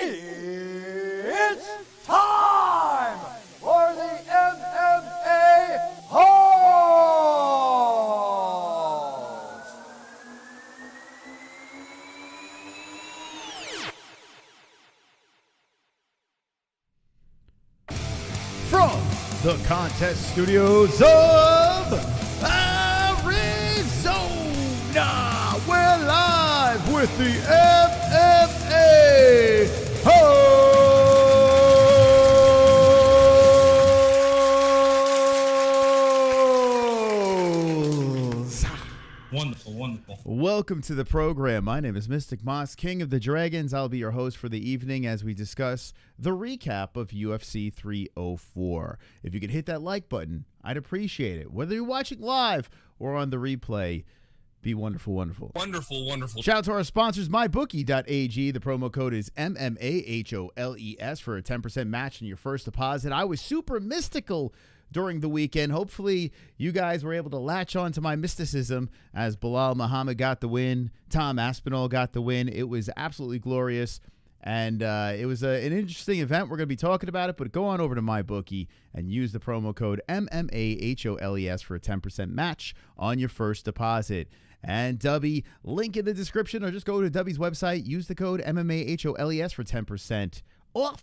It's time for the MMA-Holes! From the contest studios of Arizona, we're live with the MMA-Holes. Wonderful, wonderful. Welcome to the program. My name is Mystic Moss, King of the Dragons. I'll be your host for the evening as we discuss the recap of UFC 304. If you could hit that like button, I'd appreciate it. Whether you're watching live or on the replay, be wonderful, wonderful. Wonderful, wonderful. Shout out to our sponsors, mybookie.ag. The promo code is MMAHOLES for a 10% match in your first deposit. I was super mystical during the weekend. Hopefully, you guys were able to latch on to my mysticism as Belal Muhammad got the win. Tom Aspinall got the win. It was absolutely glorious, and it was an interesting event. We're going to be talking about it, but go on over to MyBookie and use the promo code MMAHOLES for a 10% match on your first deposit. And Dubby, link in the description, or just go to Dubby's website, use the code MMAHOLES for 10% off.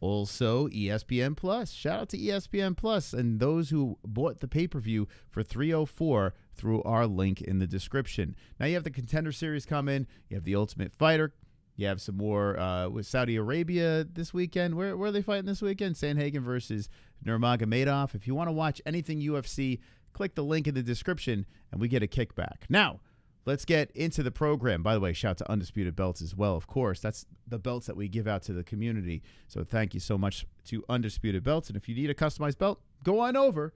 Also, ESPN Plus. Shout out to ESPN Plus and those who bought the pay-per-view for 304 through our link in the description. Now you have the Contender Series coming. You have the Ultimate Fighter. You have some more with Saudi Arabia this weekend. Where are they fighting this weekend? Sandhagen versus Nurmagomedov. If you want to watch anything UFC, click the link in the description and we get a kickback. Now, let's get into the program. By the way, shout out to Undisputed Belts as well. Of course, that's the belts that we give out to the community. So thank you so much to Undisputed Belts. And if you need a customized belt, go on over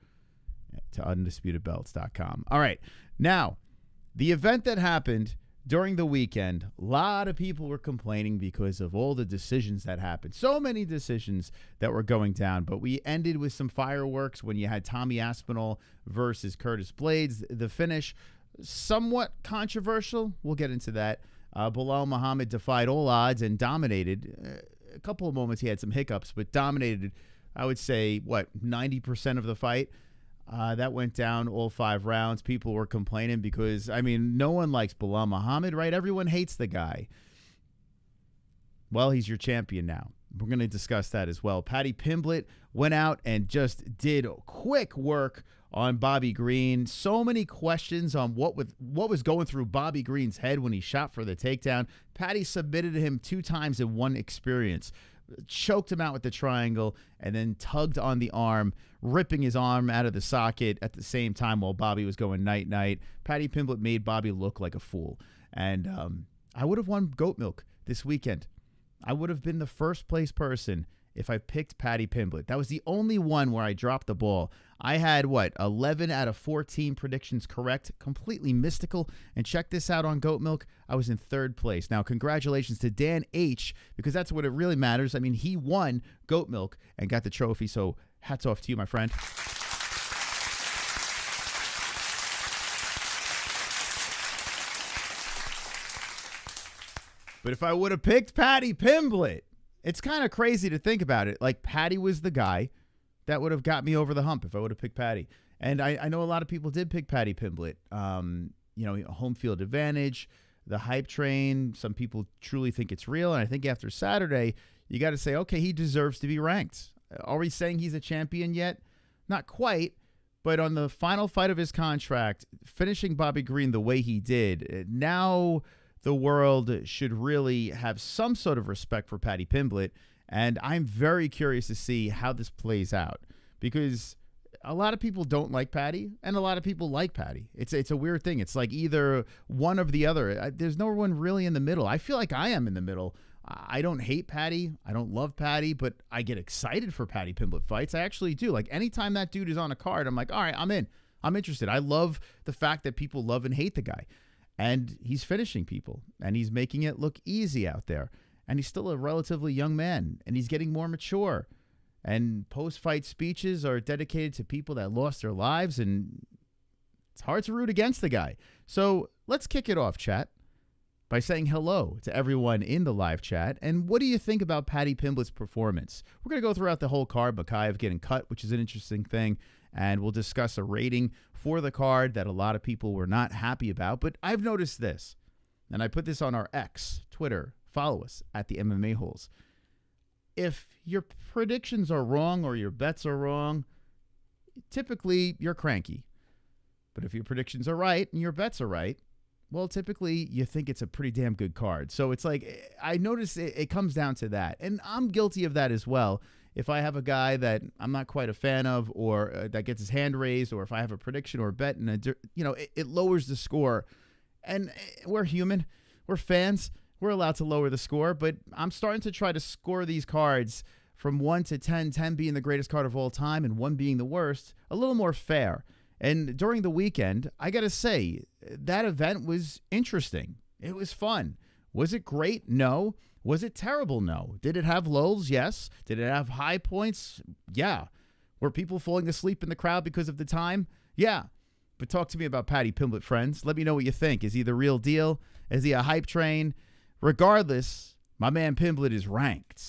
to undisputedbelts.com. All right. Now, the event that happened during the weekend, a lot of people were complaining because of all the decisions that happened. So many decisions that were going down. But we ended with some fireworks when you had Tommy Aspinall versus Curtis Blaydes. The finish, somewhat controversial. We'll get into that. Belal Muhammad defied all odds and dominated. A couple of moments he had some hiccups, but dominated, I would say, 90% of the fight. That went down all 5 rounds. People were complaining because, I mean, no one likes Belal Muhammad, right? Everyone hates the guy. Well, he's your champion now. We're going to discuss that as well. Paddy Pimblett went out and just did quick work on Bobby Green. So many questions on what was going through Bobby Green's head when he shot for the takedown. Paddy submitted him 2 times in one experience. Choked him out with the triangle and then tugged on the arm, ripping his arm out of the socket at the same time while Bobby was going night-night. Paddy Pimblett made Bobby look like a fool. And I would have won goat milk this weekend. I would have been the first place person if I picked Paddy Pimblett. That was the only one where I dropped the ball. I had, 11 out of 14 predictions correct, completely mystical. And check this out on Goat Milk. I was in 3rd place. Now, congratulations to Dan H., because that's what it really matters. I mean, he won Goat Milk and got the trophy, so hats off to you, my friend. But if I would have picked Paddy Pimblett, it's kind of crazy to think about it. Like, Paddy was the guy that would have got me over the hump if I would have picked Paddy. And I know a lot of people did pick Paddy Pimblett. Home field advantage, the hype train. Some people truly think it's real. And I think after Saturday, you got to say, okay, he deserves to be ranked. Are we saying he's a champion yet? Not quite. But on the final fight of his contract, finishing Bobby Green the way he did, now the world should really have some sort of respect for Paddy Pimblett. And I'm very curious to see how this plays out, because a lot of people don't like Paddy and a lot of people like Paddy. It's a weird thing. It's like either one or the other. There's no one really in the middle. I feel like I am in the middle. I don't hate Paddy. I don't love Paddy, but I get excited for Paddy Pimblett fights. I actually do. Like, anytime that dude is on a card, I'm like, all right, I'm in. I'm interested. I love the fact that people love and hate the guy. And he's finishing people, and he's making it look easy out there. And he's still a relatively young man, and he's getting more mature. And post-fight speeches are dedicated to people that lost their lives, and it's hard to root against the guy. So let's kick it off, chat. by saying hello to everyone in the live chat. And what do you think about Paddy Pimblett's performance? We're going to go throughout the whole card. Mokaev getting cut, which is an interesting thing. And we'll discuss a rating for the card that a lot of people were not happy about. But I've noticed this, and I put this on our X, Twitter. Follow us at the MMA-Holes. If your predictions are wrong or your bets are wrong, typically you're cranky. But if your predictions are right and your bets are right, well, typically you think it's a pretty damn good card. So it's like, I notice it comes down to that. And I'm guilty of that as well. If I have a guy that I'm not quite a fan of, or that gets his hand raised, or if I have a prediction or a bet, and it lowers the score. And we're human. We're fans. We're allowed to lower the score. But I'm starting to try to score these cards from 1 to 10, 10 being the greatest card of all time and 1 being the worst, a little more fair. And during the weekend, I got to say, that event was interesting. It was fun. Was it great? No. Was it terrible? No. Did it have lulls? Yes. Did it have high points? Yeah. Were people falling asleep in the crowd because of the time? Yeah. But talk to me about Paddy Pimblett, friends. Let me know what you think. Is he the real deal? Is he a hype train? Regardless, my man Pimblett is ranked.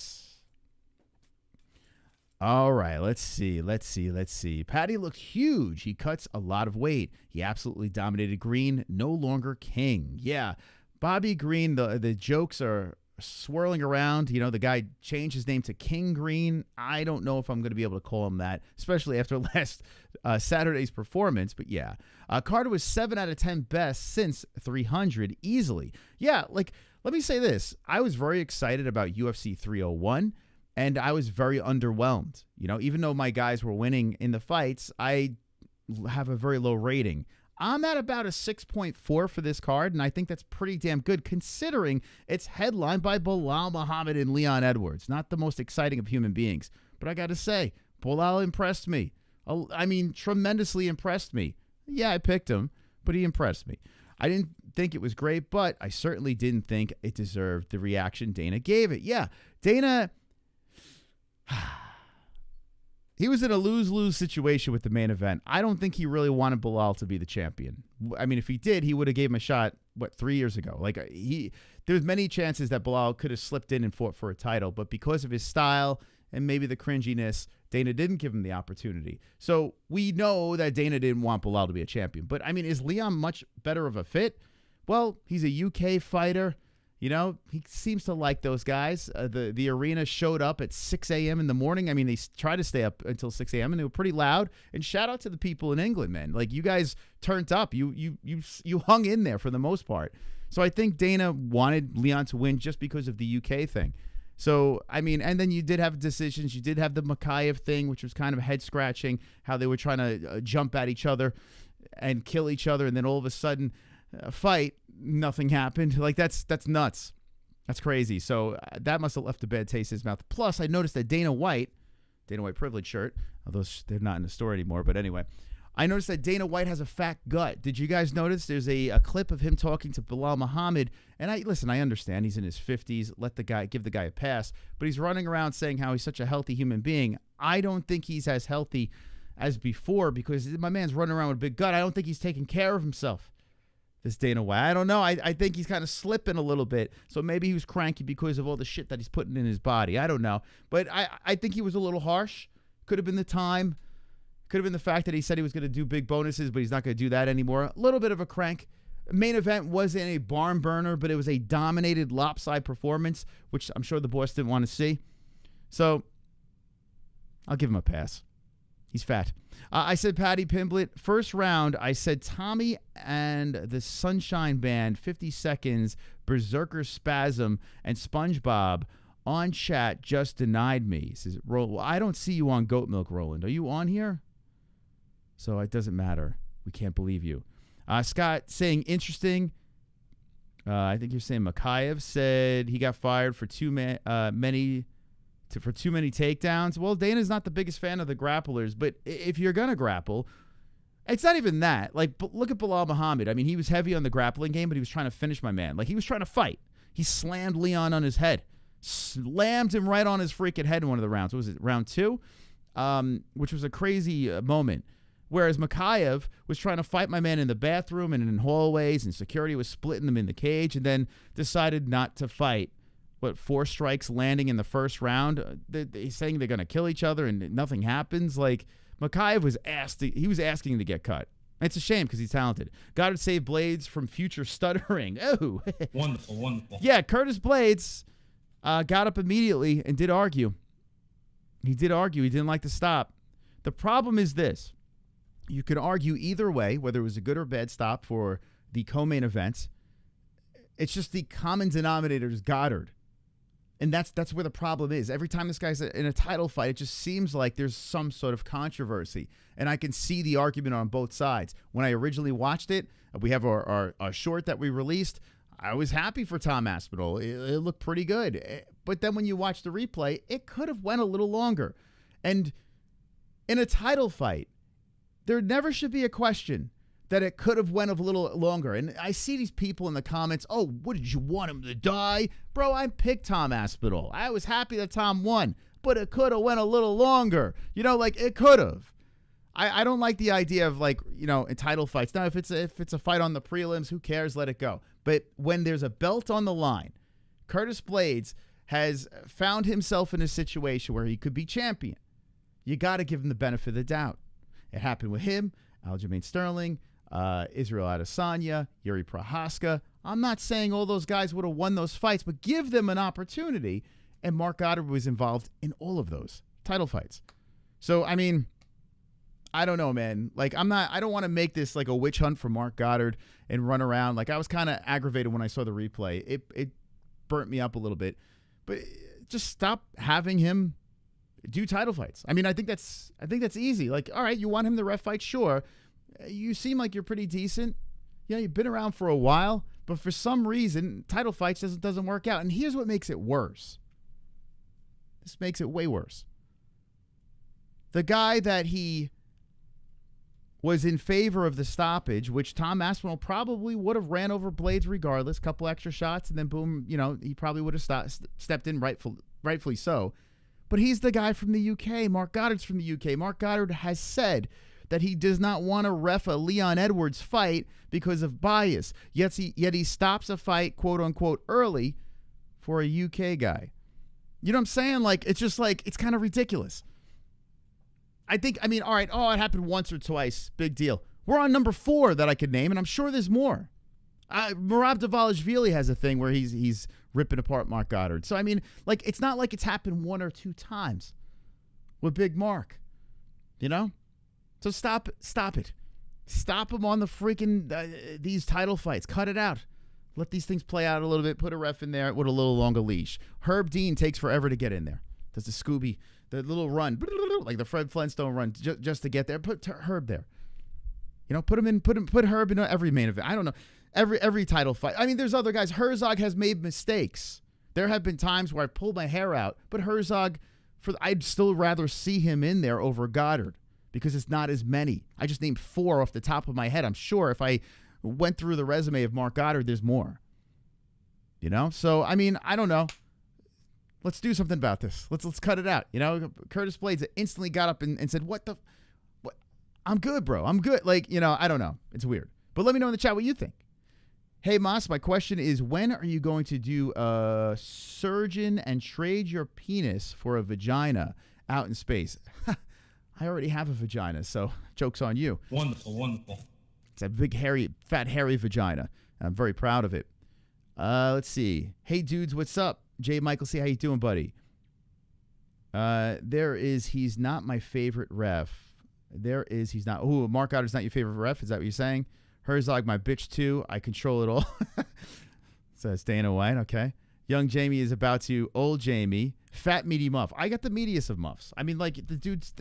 All right, let's see. Paddy looked huge. He cuts a lot of weight. He absolutely dominated Green. No longer king. Yeah, Bobby Green, the jokes are swirling around. You know, the guy changed his name to King Green. I don't know if I'm going to be able to call him that, especially after last Saturday's performance. But yeah, Carter was 7 out of 10 best since 300 easily. Yeah, like, let me say this. I was very excited about UFC 301. And I was very underwhelmed. You know, even though my guys were winning in the fights, I have a very low rating. I'm at about a 6.4 for this card, and I think that's pretty damn good considering it's headlined by Belal Muhammad and Leon Edwards. Not the most exciting of human beings. But I got to say, Belal impressed me. I mean, tremendously impressed me. Yeah, I picked him, but he impressed me. I didn't think it was great, but I certainly didn't think it deserved the reaction Dana gave it. Yeah, Dana... He was in a lose-lose situation with the main event. I don't think he really wanted Belal to be the champion. I mean, if he did, he would have gave him a shot, 3 years ago? Like, there's many chances that Belal could have slipped in and fought for a title, but because of his style and maybe the cringiness, Dana didn't give him the opportunity. So we know that Dana didn't want Belal to be a champion. But, I mean, is Leon much better of a fit? Well, he's a UK fighter. You know, he seems to like those guys. The arena showed up at 6 a.m. in the morning. I mean, they tried to stay up until 6 a.m. and they were pretty loud. And shout out to the people in England, man. Like, you guys turned up. You hung in there for the most part. So I think Dana wanted Leon to win just because of the UK thing. So, I mean, and then you did have decisions. You did have the Mokaev thing, which was kind of head-scratching, how they were trying to jump at each other and kill each other. And then all of a sudden, fight, nothing happened. Like, that's nuts. That's crazy. So that must have left a bad taste in his mouth. Plus, I noticed that Dana White privilege shirt, although they're not in the store anymore. But anyway, I noticed that Dana White has a fat gut. Did you guys notice? There's a clip of him talking to Belal Muhammad. And I understand he's in his 50s. Give the guy a pass. But he's running around saying how he's such a healthy human being. I don't think he's as healthy as before because my man's running around with a big gut. I don't think he's taking care of himself. This Dana White. I don't know. I think he's kind of slipping a little bit. So maybe he was cranky because of all the shit that he's putting in his body. I don't know. But I think he was a little harsh. Could have been the time. Could have been the fact that he said he was going to do big bonuses, but he's not going to do that anymore. A little bit of a crank. Main event wasn't a barn burner, but it was a dominated lopsided performance, which I'm sure the boss didn't want to see. So I'll give him a pass. He's fat. I said Paddy Pimblett. First round, I said Tommy and the Sunshine Band, 50 seconds, Berserker Spasm, and SpongeBob on chat just denied me. He says, well, I don't see you on Goat Milk, Roland. Are you on here? So it doesn't matter. We can't believe you. Scott saying interesting. I think you're saying Mokaev said he got fired for too many takedowns. Well, Dana's not the biggest fan of the grapplers, but if you're going to grapple, it's not even that. Like, look at Belal Muhammad. I mean, he was heavy on the grappling game, but he was trying to finish my man. Like, he was trying to fight. He slammed Leon on his head. Slammed him right on his freaking head in one of the rounds. What was it, round 2? Which was a crazy moment. Whereas Mokaev was trying to fight my man in the bathroom and in hallways, and security was splitting them in the cage, and then decided not to fight. 4 strikes landing in the first round? They're saying they're going to kill each other and nothing happens. Like, Mokaev was asking to get cut. It's a shame because he's talented. Goddard saved Blaydes from future stuttering. Oh. Wonderful. Yeah, Curtis Blaydes got up immediately and did argue. He did argue. He didn't like to stop. The problem is this. You could argue either way, whether it was a good or bad stop for the co-main events. It's just the common denominator is Goddard. And that's where the problem is. Every time this guy's in a title fight, it just seems like there's some sort of controversy. And I can see the argument on both sides. When I originally watched it, we have our short that we released. I was happy for Tom Aspinall. It looked pretty good. But then when you watch the replay, it could have went a little longer. And in a title fight, there never should be a question that it could have went a little longer. And I see these people in the comments, oh, what did you want him to die? Bro, I picked Tom Aspinall. I was happy that Tom won, but it could have went a little longer. You know, like, it could have. I don't like the idea of, like, you know, in title fights. Now, if it's a fight on the prelims, who cares? Let it go. But when there's a belt on the line, Curtis Blaydes has found himself in a situation where he could be champion. You got to give him the benefit of the doubt. It happened with him, Aljamain Sterling, Israel Adesanya, Yuri Prochazka. I'm not saying all those guys would have won those fights, but give them an opportunity. And Mark Goddard was involved in all of those title fights. So, I mean, I don't know, man. Like, I don't want to make this like a witch hunt for Mark Goddard and run around. Like, I was kind of aggravated when I saw the replay. It burnt me up a little bit. But just stop having him do title fights. I mean, I think that's easy. Like, all right, you want him to ref fight? Sure. You seem like you're pretty decent. Yeah, you've been around for a while, but for some reason, title fights doesn't work out. And here's what makes it worse. This makes it way worse. The guy that he was in favor of the stoppage, which Tom Aspinall probably would have ran over Blaydes regardless, couple extra shots, and then boom, you know, he probably would have stepped in rightfully so. But he's the guy from the UK. Mark Goddard's from the UK. Mark Goddard has said that he does not want to ref a Leon Edwards fight because of bias. Yet he stops a fight, quote unquote, early for a UK guy. You know what I'm saying? Like, it's just like, it's kind of ridiculous. I mean, all right, oh, it happened once or twice. Big deal. We're on number 4 that I could name, and I'm sure there's more. Merab Dvalishvili has a thing where he's ripping apart Mark Goddard. So, I mean, like, it's not like it's happened 1 or 2 times with Big Mark, you know? So stop it. Stop him on the freaking, these title fights. Cut it out. Let these things play out a little bit. Put a ref in there with a little longer leash. Herb Dean takes forever to get in there. Does the Scooby, the little run, like the Fred Flintstone run, just to get there. Put Herb there. You know, put Herb in every main event. I don't know. Every title fight. I mean, there's other guys. Herzog has made mistakes. There have been times where I pulled my hair out, but Herzog, I'd still rather see him in there over Goddard because it's not as many. I just named 4 off the top of my head. I'm sure if I went through the resume of Mark Goddard, there's more. You know? So, I mean, I don't know. Let's do something about this. Let's cut it out. You know, Curtis Blaydes instantly got up and said, what? I'm good, bro. I'm good. Like, you know, I don't know. It's weird. But let me know in the chat what you think. Hey, Moss, my question is, when are you going to do a surgeon and trade your penis for a vagina out in space? I already have a vagina, so joke's on you. Wonderful. It's a big, fat, hairy vagina. I'm very proud of it. Let's see. Hey, dudes, what's up? Jay Michael, see how you doing, buddy? He's not my favorite ref. He's not. Ooh, Mark Goddard's not your favorite ref? Is that what you're saying? Herzog, my bitch, too. I control it all. Says Dana White. Okay. Young Jamie is about to. Old Jamie. Fat, meaty muff. I got the meatiest of muffs. I mean, like, the dude's...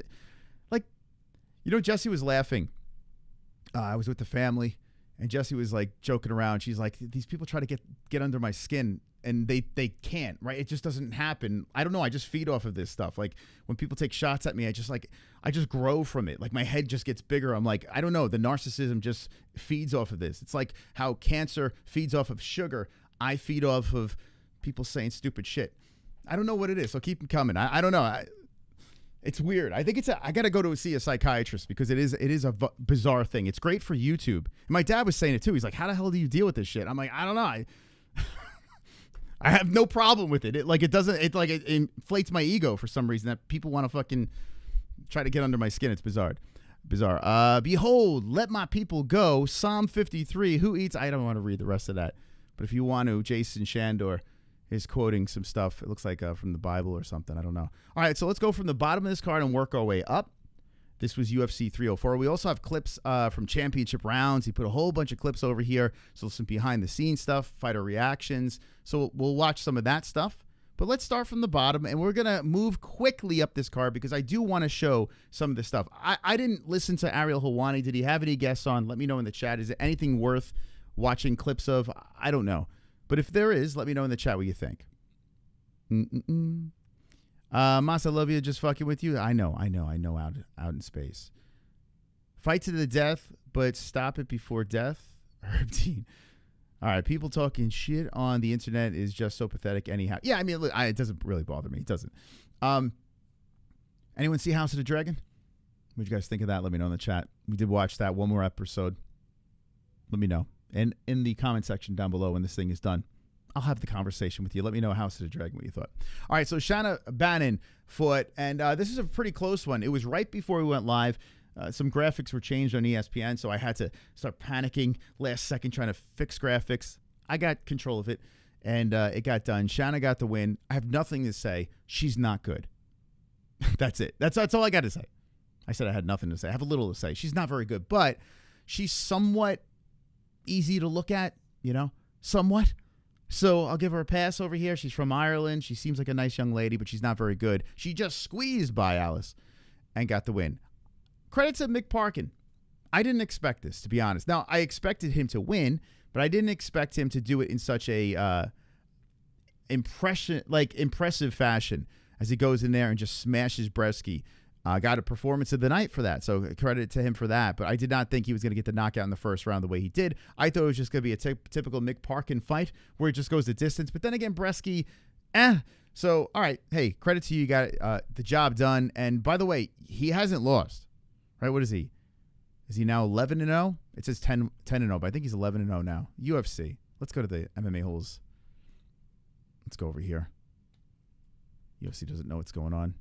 like, you know, Jesse was laughing. I was with the family, and Jesse was, like, joking around. She's like, these people try to get under my skin, and they can't, right? It just doesn't happen. I don't know. I just feed off of this stuff. Like, when people take shots at me, I just grow from it. Like, my head just gets bigger. I'm like, I don't know. The narcissism just feeds off of this. It's like how cancer feeds off of sugar. I feed off of people saying stupid shit. I don't know what it is, so keep them coming. I don't know. It's weird. I think I got to go to see a psychiatrist because it is a bizarre thing. It's great for YouTube. And my dad was saying it too. He's like, how the hell do you deal with this shit? I'm like, I don't know. I have no problem with it. It inflates my ego for some reason that people want to fucking try to get under my skin. It's bizarre. Behold, let my people go. Psalm 53. Who eats? I don't want to read the rest of that. But if you want to, Jason Shandor is quoting some stuff. It looks like from the Bible or something. I don't know. All right, so let's go from the bottom of this card and work our way up. This was UFC 304. We also have clips from championship rounds. He put a whole bunch of clips over here. So some behind-the-scenes stuff, fighter reactions. So we'll watch some of that stuff. But let's start from the bottom, and we're going to move quickly up this card because I do want to show some of this stuff. I didn't listen to Ariel Helwani. Did he have any guests on? Let me know in the chat. Is it anything worth watching clips of? I don't know. But if there is, let me know in the chat what you think. Mas, I love you. Just fucking with you. I know. Out in space. Fight to the death, but stop it before death. Herb Dean. All right. People talking shit on the internet is just so pathetic anyhow. Yeah, I mean, look, it doesn't really bother me. It doesn't. Anyone see House of the Dragon? What do you guys think of that? Let me know in the chat. We did watch that. One more episode. Let me know. And in the comment section down below when this thing is done, I'll have the conversation with you. Let me know House of the Dragon what you thought. All right, so Shanna Bannon fought, and this is a pretty close one. It was right before we went live. Some graphics were changed on ESPN, so I had to start panicking last second trying to fix graphics. I got control of it, and it got done. Shanna got the win. I have nothing to say. She's not good. That's it. That's all I got to say. I said I had nothing to say. I have a little to say. She's not very good, but she's somewhat easy to look at, somewhat. So I'll give her a pass over here. She's from Ireland. She seems like a nice young lady, but she's not very good. She just squeezed by Alice and got the win. Credit to Mick Parkin. I didn't expect this, to be honest. Now, I expected him to win, but I didn't expect him to do it in such a impressive fashion as he goes in there and just smashes Brzeski. Got a performance of the night for that, so credit to him for that. But I did not think he was going to get the knockout in the first round the way he did. I thought it was just going to be a typical Mick Parkin fight where it just goes the distance. But then again, Brzeski, So, all right, hey, credit to you. You got the job done. And by the way, he hasn't lost, right? What is he? Is he now 11-0? It says 10-0, but I think he's 11-0 now. UFC. Let's go to the MMA-Holes. Let's go over here. UFC doesn't know what's going on.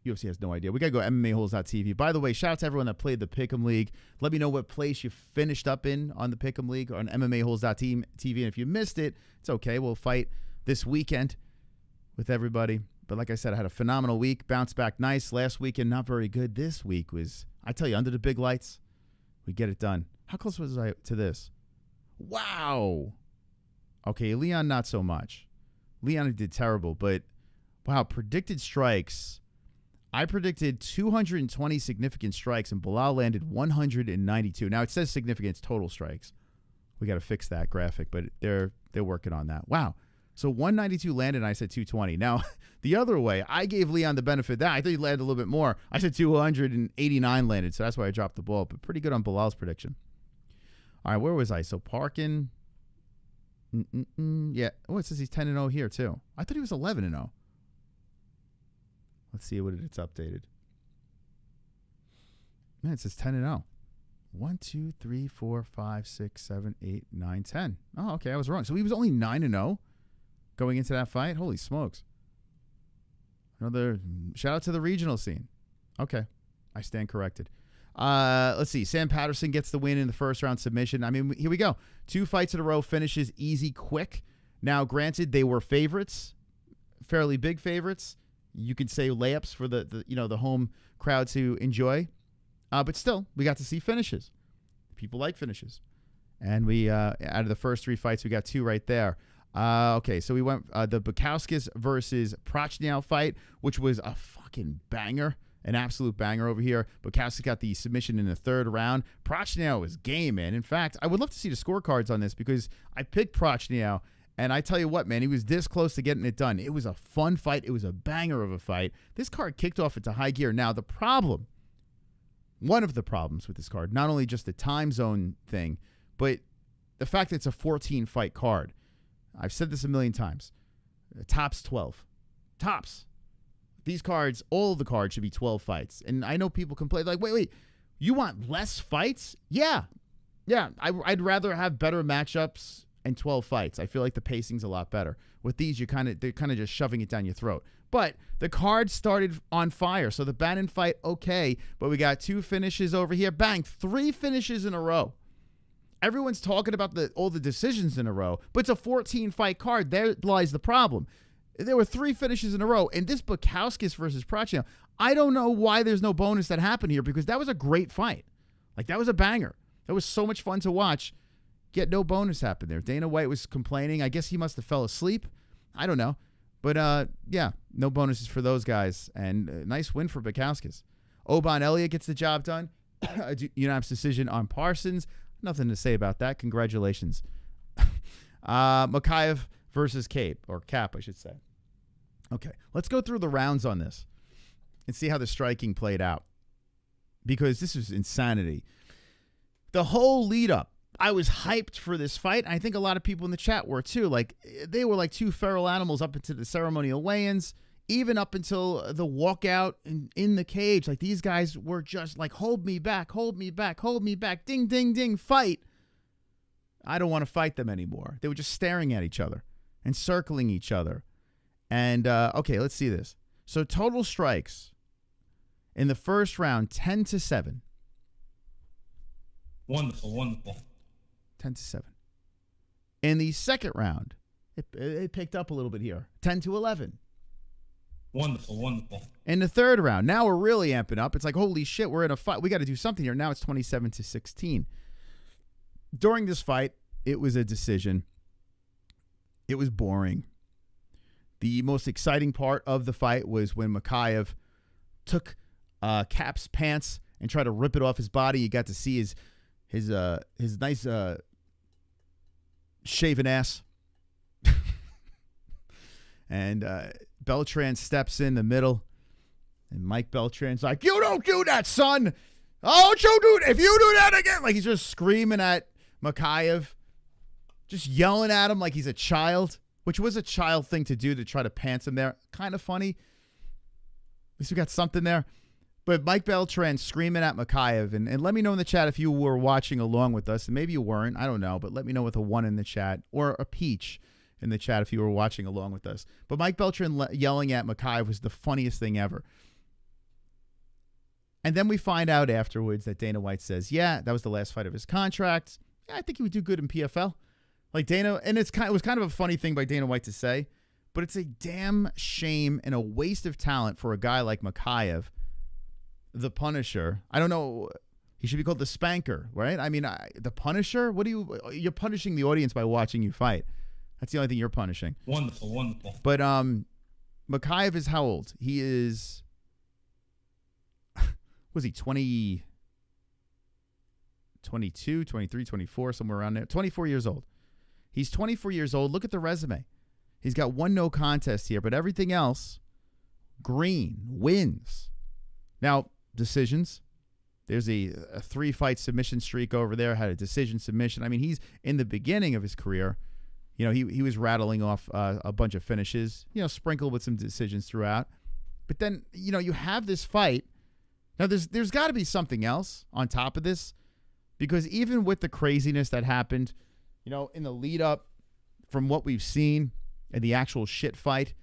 UFC has no idea. We got to go MMAHoles.tv. By the way, shout out to everyone that played the Pick'em League. Let me know what place you finished up in on the Pick'em League on MMAHoles.tv. And if you missed it, it's okay. We'll fight this weekend with everybody. But like I said, I had a phenomenal week. Bounced back nice. Last weekend, not very good. This week was, I tell you, under the big lights, we get it done. How close was I to this? Wow. Okay, Leon, not so much. Leon did terrible, but wow, predicted strikes. I predicted 220 significant strikes, and Belal landed 192. Now, it says significant total strikes. We got to fix that graphic, but they're working on that. Wow. So 192 landed, and I said 220. Now, the other way, I gave Leon the benefit of that. I thought he landed a little bit more. I said 289 landed, so that's why I dropped the ball, but pretty good on Belal's prediction. All right, where was I? So Parkin. Yeah. Oh, it says he's 10-0 here, too. I thought he was 11-0. Let's see what it's updated. Man, it says 10-0. 1, 2, 3, 4, 5, 6, 7, 8, 9, 10. Oh, okay, I was wrong. So he was only 9-0 going into that fight? Holy smokes. Another shout out to the regional scene. Okay, I stand corrected. Let's see. Sam Patterson gets the win in the first round submission. I mean, here we go. 2 fights in a row, finishes easy, quick. Now, granted, they were favorites, fairly big favorites. You could say layups for the home crowd to enjoy. But still, we got to see finishes. People like finishes. And we, out of the first 3 fights, we got 2 right there. Okay, so we went the Bukauskas versus Prachnio fight, which was a fucking banger. An absolute banger over here. Bukauskas got the submission in the 3rd round. Prachnio was game, man. In fact, I would love to see the scorecards on this because I picked Prachnio. And I tell you what, man, he was this close to getting it done. It was a fun fight. It was a banger of a fight. This card kicked off into high gear. Now, one of the problems with this card, not only just the time zone thing, but the fact that it's a 14-fight card. I've said this a million times. Tops 12. Tops. these cards, all of the cards should be 12 fights. And I know people complain, like, wait, you want less fights? Yeah. I'd rather have better matchups and 12 fights. I feel like the pacing's a lot better. With these, they're kind of just shoving it down your throat. But the card started on fire. So the Bannon fight, okay. But we got 2 finishes over here. Bang, 3 finishes in a row. Everyone's talking about all the decisions in a row, but it's a 14-fight card. There lies the problem. There were 3 finishes in a row, and this Bukauskas versus Prachnio, I don't know why there's no bonus that happened here, because that was a great fight. Like, that was a banger. That was so much fun to watch. Yet no bonus happened there. Dana White was complaining. I guess he must have fell asleep. I don't know. But, yeah, no bonuses for those guys, and a nice win for Bukauskas. Oban Elliott gets the job done. Unanimous decision on Parsons. Nothing to say about that. Congratulations. Mokaev versus Cape, or Cap, I should say. Okay, let's go through the rounds on this and see how the striking played out, because this was insanity. The whole lead up, I was hyped for this fight. I think a lot of people in the chat were too. Like, they were like 2 feral animals up into the ceremonial weigh-ins, even up until the walkout in the cage. Like, these guys were just like, hold me back, hold me back, hold me back, ding, ding, ding, fight. I don't want to fight them anymore. They were just staring at each other and circling each other. And, okay, let's see this. So total strikes in the first round, 10-7. Wonderful. 10-7. In the second round, it picked up a little bit here, 10-11. Wonderful. In the third round, now we're really amping up. It's like, holy shit, we're in a fight. We got to do something here. Now it's 27-16. During this fight, it was a decision. It was boring. The most exciting part of the fight was when Mokaev took Cap's pants and tried to rip it off his body. You got to see his nice shaven ass. And Beltran steps in the middle, and Mike Beltran's like, "You don't do that, son. Oh, you do if you do that again." Like, he's just screaming at Mokaev, just yelling at him like he's a child, which was a child thing to do, to try to pants him there. Kind of funny. At least we got something there. But Mike Beltran screaming at Mokaev, and let me know in the chat if you were watching along with us, and maybe you weren't. I don't know, but let me know with a 1 in the chat, or a peach in the chat if you were watching along with us. But Mike Beltran yelling at Mokaev was the funniest thing ever. And then we find out afterwards that Dana White says, yeah, that was the last fight of his contract. Yeah, I think he would do good in PFL. Like, Dana, and it was kind of a funny thing by Dana White to say, but it's a damn shame and a waste of talent for a guy like Mokaev, the Punisher. I don't know. He should be called the Spanker, right? I mean, the Punisher? You're punishing the audience by watching you fight. That's the only thing you're punishing. Wonderful. But Mokaev is how old? He is, was he 20, 22, 23, 24, somewhere around there? 24 years old. He's 24 years old. Look at the resume. He's got 1 no contest here, but everything else, green, wins. Now, decisions. There's a 3-fight submission streak over there, had a decision submission. I mean, he's in the beginning of his career. You know, he was rattling off a bunch of finishes, you know, sprinkled with some decisions throughout. But then, you know, you have this fight. Now, there's got to be something else on top of this, because even with the craziness that happened, you know, in the lead up from what we've seen in the actual shit fight,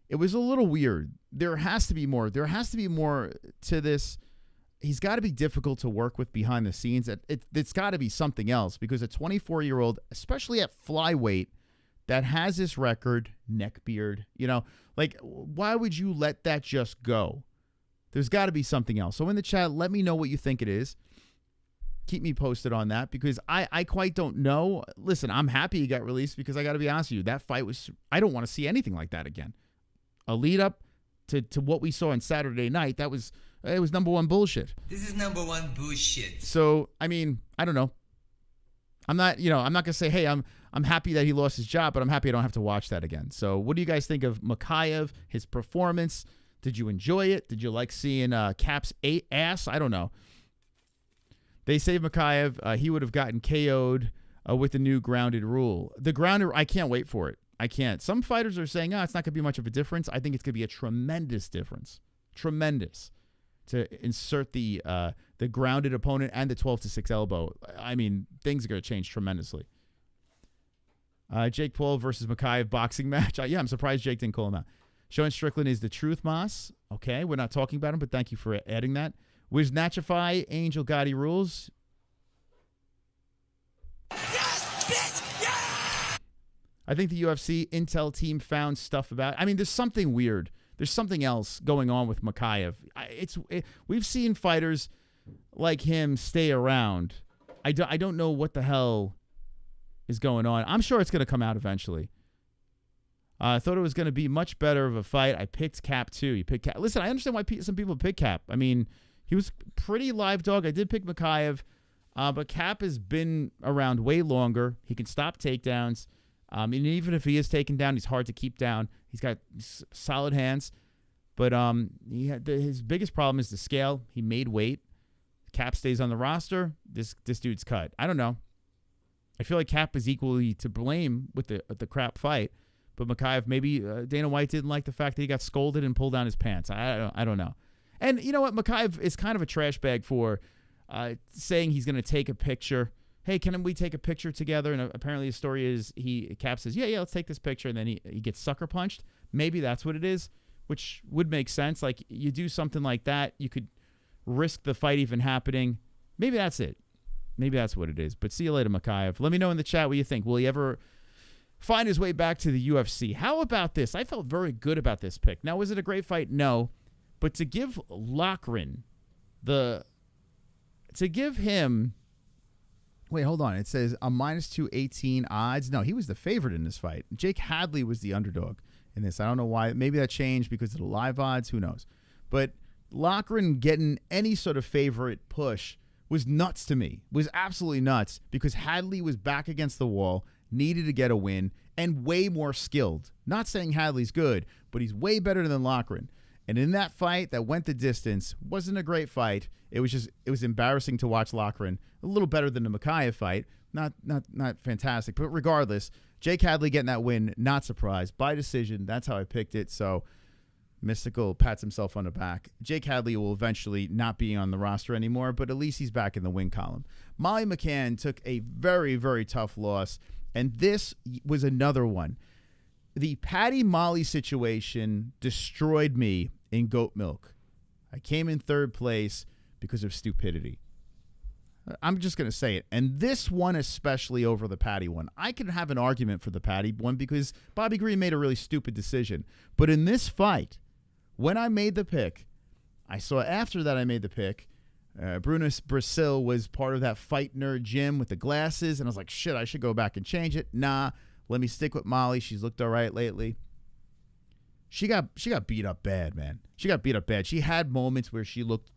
it was a little weird. There has to be more. There has to be more to this. He's got to be difficult to work with behind the scenes. It's got to be something else, because a 24-year-old, especially at flyweight, that has this record, neck beard, you know, like, why would you let that just go? There's got to be something else. So in the chat, let me know what you think it is. Keep me posted on that, because I quite don't know. Listen, I'm happy he got released, because I got to be honest with you, that fight was, I don't want to see anything like that again. A lead up to what we saw on Saturday night, it was number 1 bullshit. This is number 1 bullshit. So, I mean, I don't know. I'm not going to say, hey, I'm happy that he lost his job, but I'm happy I don't have to watch that again. So what do you guys think of Mokaev, his performance? Did you enjoy it? Did you like seeing Cap's ass? I don't know. They say Mokaev, he would have gotten KO'd with the new grounded rule. The grounded, I can't wait for it. I can't. Some fighters are saying, it's not going to be much of a difference. I think it's going to be a tremendous difference. Tremendous. To insert the grounded opponent and the 12-6 elbow. I mean, things are going to change tremendously. Jake Paul versus Mokaev boxing match. I'm surprised Jake didn't call him out. Sean Strickland is the truth, Moss. Okay, we're not talking about him, but thank you for adding that. Wiz Natchify, Angel Gotti rules. Yes, bitch, yeah! I think the UFC Intel team found stuff about. I mean, there's something weird. There's something else going on with Mokaev. We've seen fighters like him stay around. I don't know what the hell is going on. I'm sure it's going to come out eventually. I thought it was going to be much better of a fight. I picked Cape too. You picked Cape. Listen, I understand why some people pick Cape. I mean, he was pretty live dog. I did pick Mokaev, but Cape has been around way longer. He can stop takedowns. And even if he is taken down, he's hard to keep down. He's got solid hands. But his biggest problem is the scale. He made weight. Cape stays on the roster. This dude's cut. I don't know. I feel like Cape is equally to blame with the crap fight. But Mokaev, maybe Dana White didn't like the fact that he got scolded and pulled down his pants. I don't know. And you know what? Mokaev is kind of a trash bag for saying he's going to take a picture. Hey, can we take a picture together? And apparently the story is Cape says, yeah, let's take this picture. And then he gets sucker punched. Maybe that's what it is, which would make sense. Like, you do something like that, you could risk the fight even happening. Maybe that's it. Maybe that's what it is. But see you later, Mokaev. Let me know in the chat what you think. Will he ever find his way back to the UFC? How about this? I felt very good about this pick. Now, was it a great fight? No. But to give Loughran Wait, hold on. It says a minus 218 odds. No, he was the favorite in this fight. Jake Hadley was the underdog in this. I don't know why. Maybe that changed because of the live odds. Who knows? But Loughran getting any sort of favorite push was nuts to me. Was absolutely nuts because Hadley was back against the wall, needed to get a win, and way more skilled. Not saying Hadley's good, but he's way better than Loughran. And in that fight that went the distance, wasn't a great fight. It was embarrassing to watch Loughran. A little better than the Mokaev fight. Not fantastic. But regardless, Jake Hadley getting that win, not surprised. By decision, that's how I picked it. So Mystical pats himself on the back. Jake Hadley will eventually not be on the roster anymore, but at least he's back in the win column. Molly McCann took a very, very tough loss, and this was another one. The Paddy Molly situation destroyed me in goat milk. I came in third place because of stupidity. I'm just going to say it. And this one especially over the Paddy one. I can have an argument for the Paddy one because Bobby Green made a really stupid decision. But in this fight, when I made the pick, I saw after that I made the pick, Bruna Brasil was part of that Fight Nerd gym with the glasses. And I was like, shit, I should go back and change it. Nah, let me stick with Molly. She's looked all right lately. She got beat up bad, man. She got beat up bad. She had moments where she looked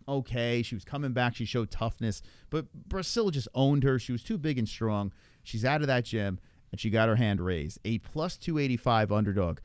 okay. She was coming back. She showed toughness. But Brasil just owned her. She was too big and strong. She's out of that gym, and she got her hand raised. A plus 285 underdog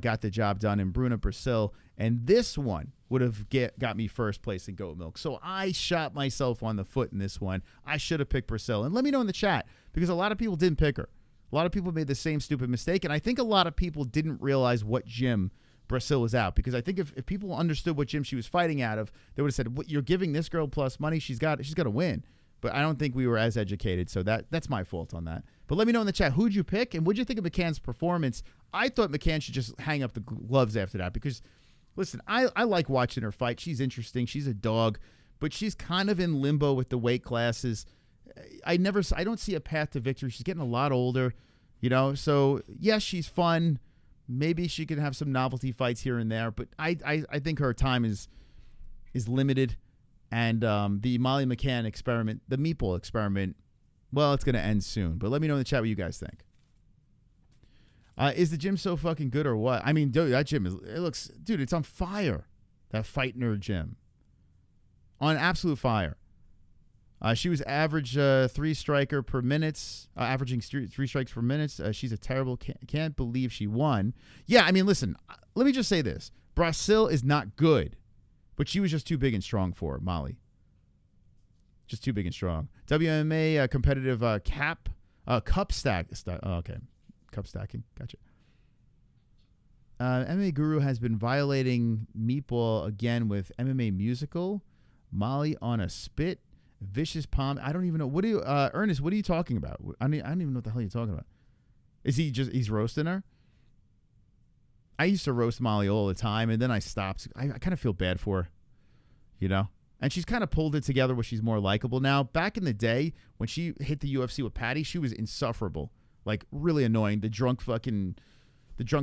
got the job done in Bruna Brasil. And this one would have got me first place in goat milk. So I shot myself on the foot in this one. I should have picked Brasil. And let me know in the chat, because a lot of people didn't pick her. A lot of people made the same stupid mistake, and I think a lot of people didn't realize what gym Brasil was out, because I think if people understood what gym she was fighting out of, they would have said, "What, you're giving this girl plus money? She's got to win." But I don't think we were as educated, so that's my fault on that. But let me know in the chat, who'd you pick, and what'd you think of McCann's performance? I thought McCann should just hang up the gloves after that, because, listen, I like watching her fight. She's interesting. She's a dog, but she's kind of in limbo with the weight classes. I don't see a path to victory. She's getting a lot older, so yes, she's fun. Maybe she can have some novelty fights here and there, but I think her time is limited. And the Molly McCann experiment, the meatball experiment, well, it's going to end soon. But let me know in the chat what you guys think. Is the gym so fucking good or what? I mean, dude, that gym it's on fire. That Fight Nerd gym. On absolute fire. She was average 3-striker per minute, averaging 3 strikes per minute. She's a terrible, can't believe she won. Yeah, I mean, listen, let me just say this. Brasil is not good, but she was just too big and strong for her, Molly. Just too big and strong. WMA competitive cup cup stacking. Gotcha. MMA Guru has been violating Meatball again with MMA Musical, Molly on a Spit, Vicious Palm. I don't even know. What do you, Ernest, what are you talking about? I don't even know what the hell you're talking about. Is he's roasting her? I used to roast Molly all the time, and then I stopped. I kind of feel bad for her, you know? And she's kind of pulled it together where she's more likable now. Back in the day, when she hit the UFC with Paddy, she was insufferable. Like, really annoying. The drunk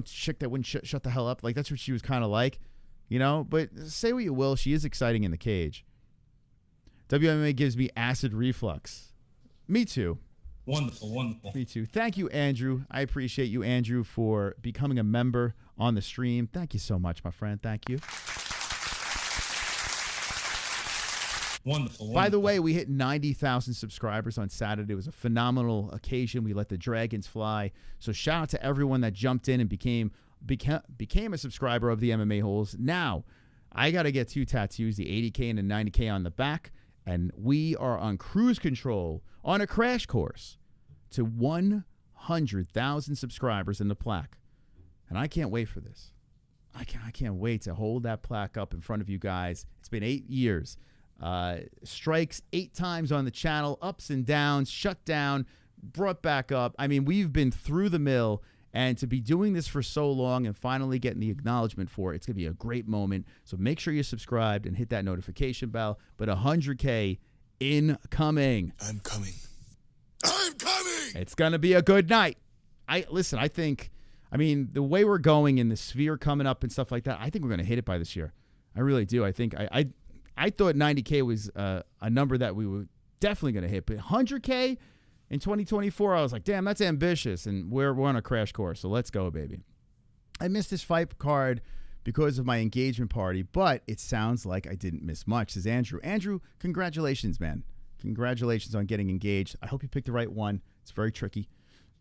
chick that wouldn't shut the hell up. Like, that's what she was kind of like, you know? But say what you will, she is exciting in the cage. WMA gives me acid reflux. Me too. Wonderful, wonderful. Me too. Thank you, Andrew. I appreciate you, Andrew, for becoming a member on the stream. Thank you so much, my friend. Thank you. Wonderful. By the way, we hit 90,000 subscribers on Saturday. It was a phenomenal occasion. We let the dragons fly. So shout out to everyone that jumped in and became a subscriber of the MMA-Holes. Now, I got to get 2 tattoos, the 80K and the 90K on the back. And we are on cruise control on a crash course to 100,000 subscribers in the plaque. And I can't wait for this. I can't wait to hold that plaque up in front of you guys. It's been 8 years. Strikes 8 times on the channel, ups and downs, shut down, brought back up. I mean, we've been through the mill, and to be doing this for so long and finally getting the acknowledgement for it, it's going to be a great moment. So make sure you're subscribed and hit that notification bell. But 100K incoming. I'm coming. It's going to be a good night. I mean, the way we're going in the sphere coming up and stuff like that, I think we're going to hit it by this year. I really do. I think I thought 90K was a number that we were definitely going to hit, but 100K in 2024, I was like, damn, that's ambitious, and we're on a crash course, so let's go, baby. I missed this fight card because of my engagement party, but it sounds like I didn't miss much, says Andrew. Andrew, congratulations, man. Congratulations on getting engaged. I hope you picked the right one. It's very tricky.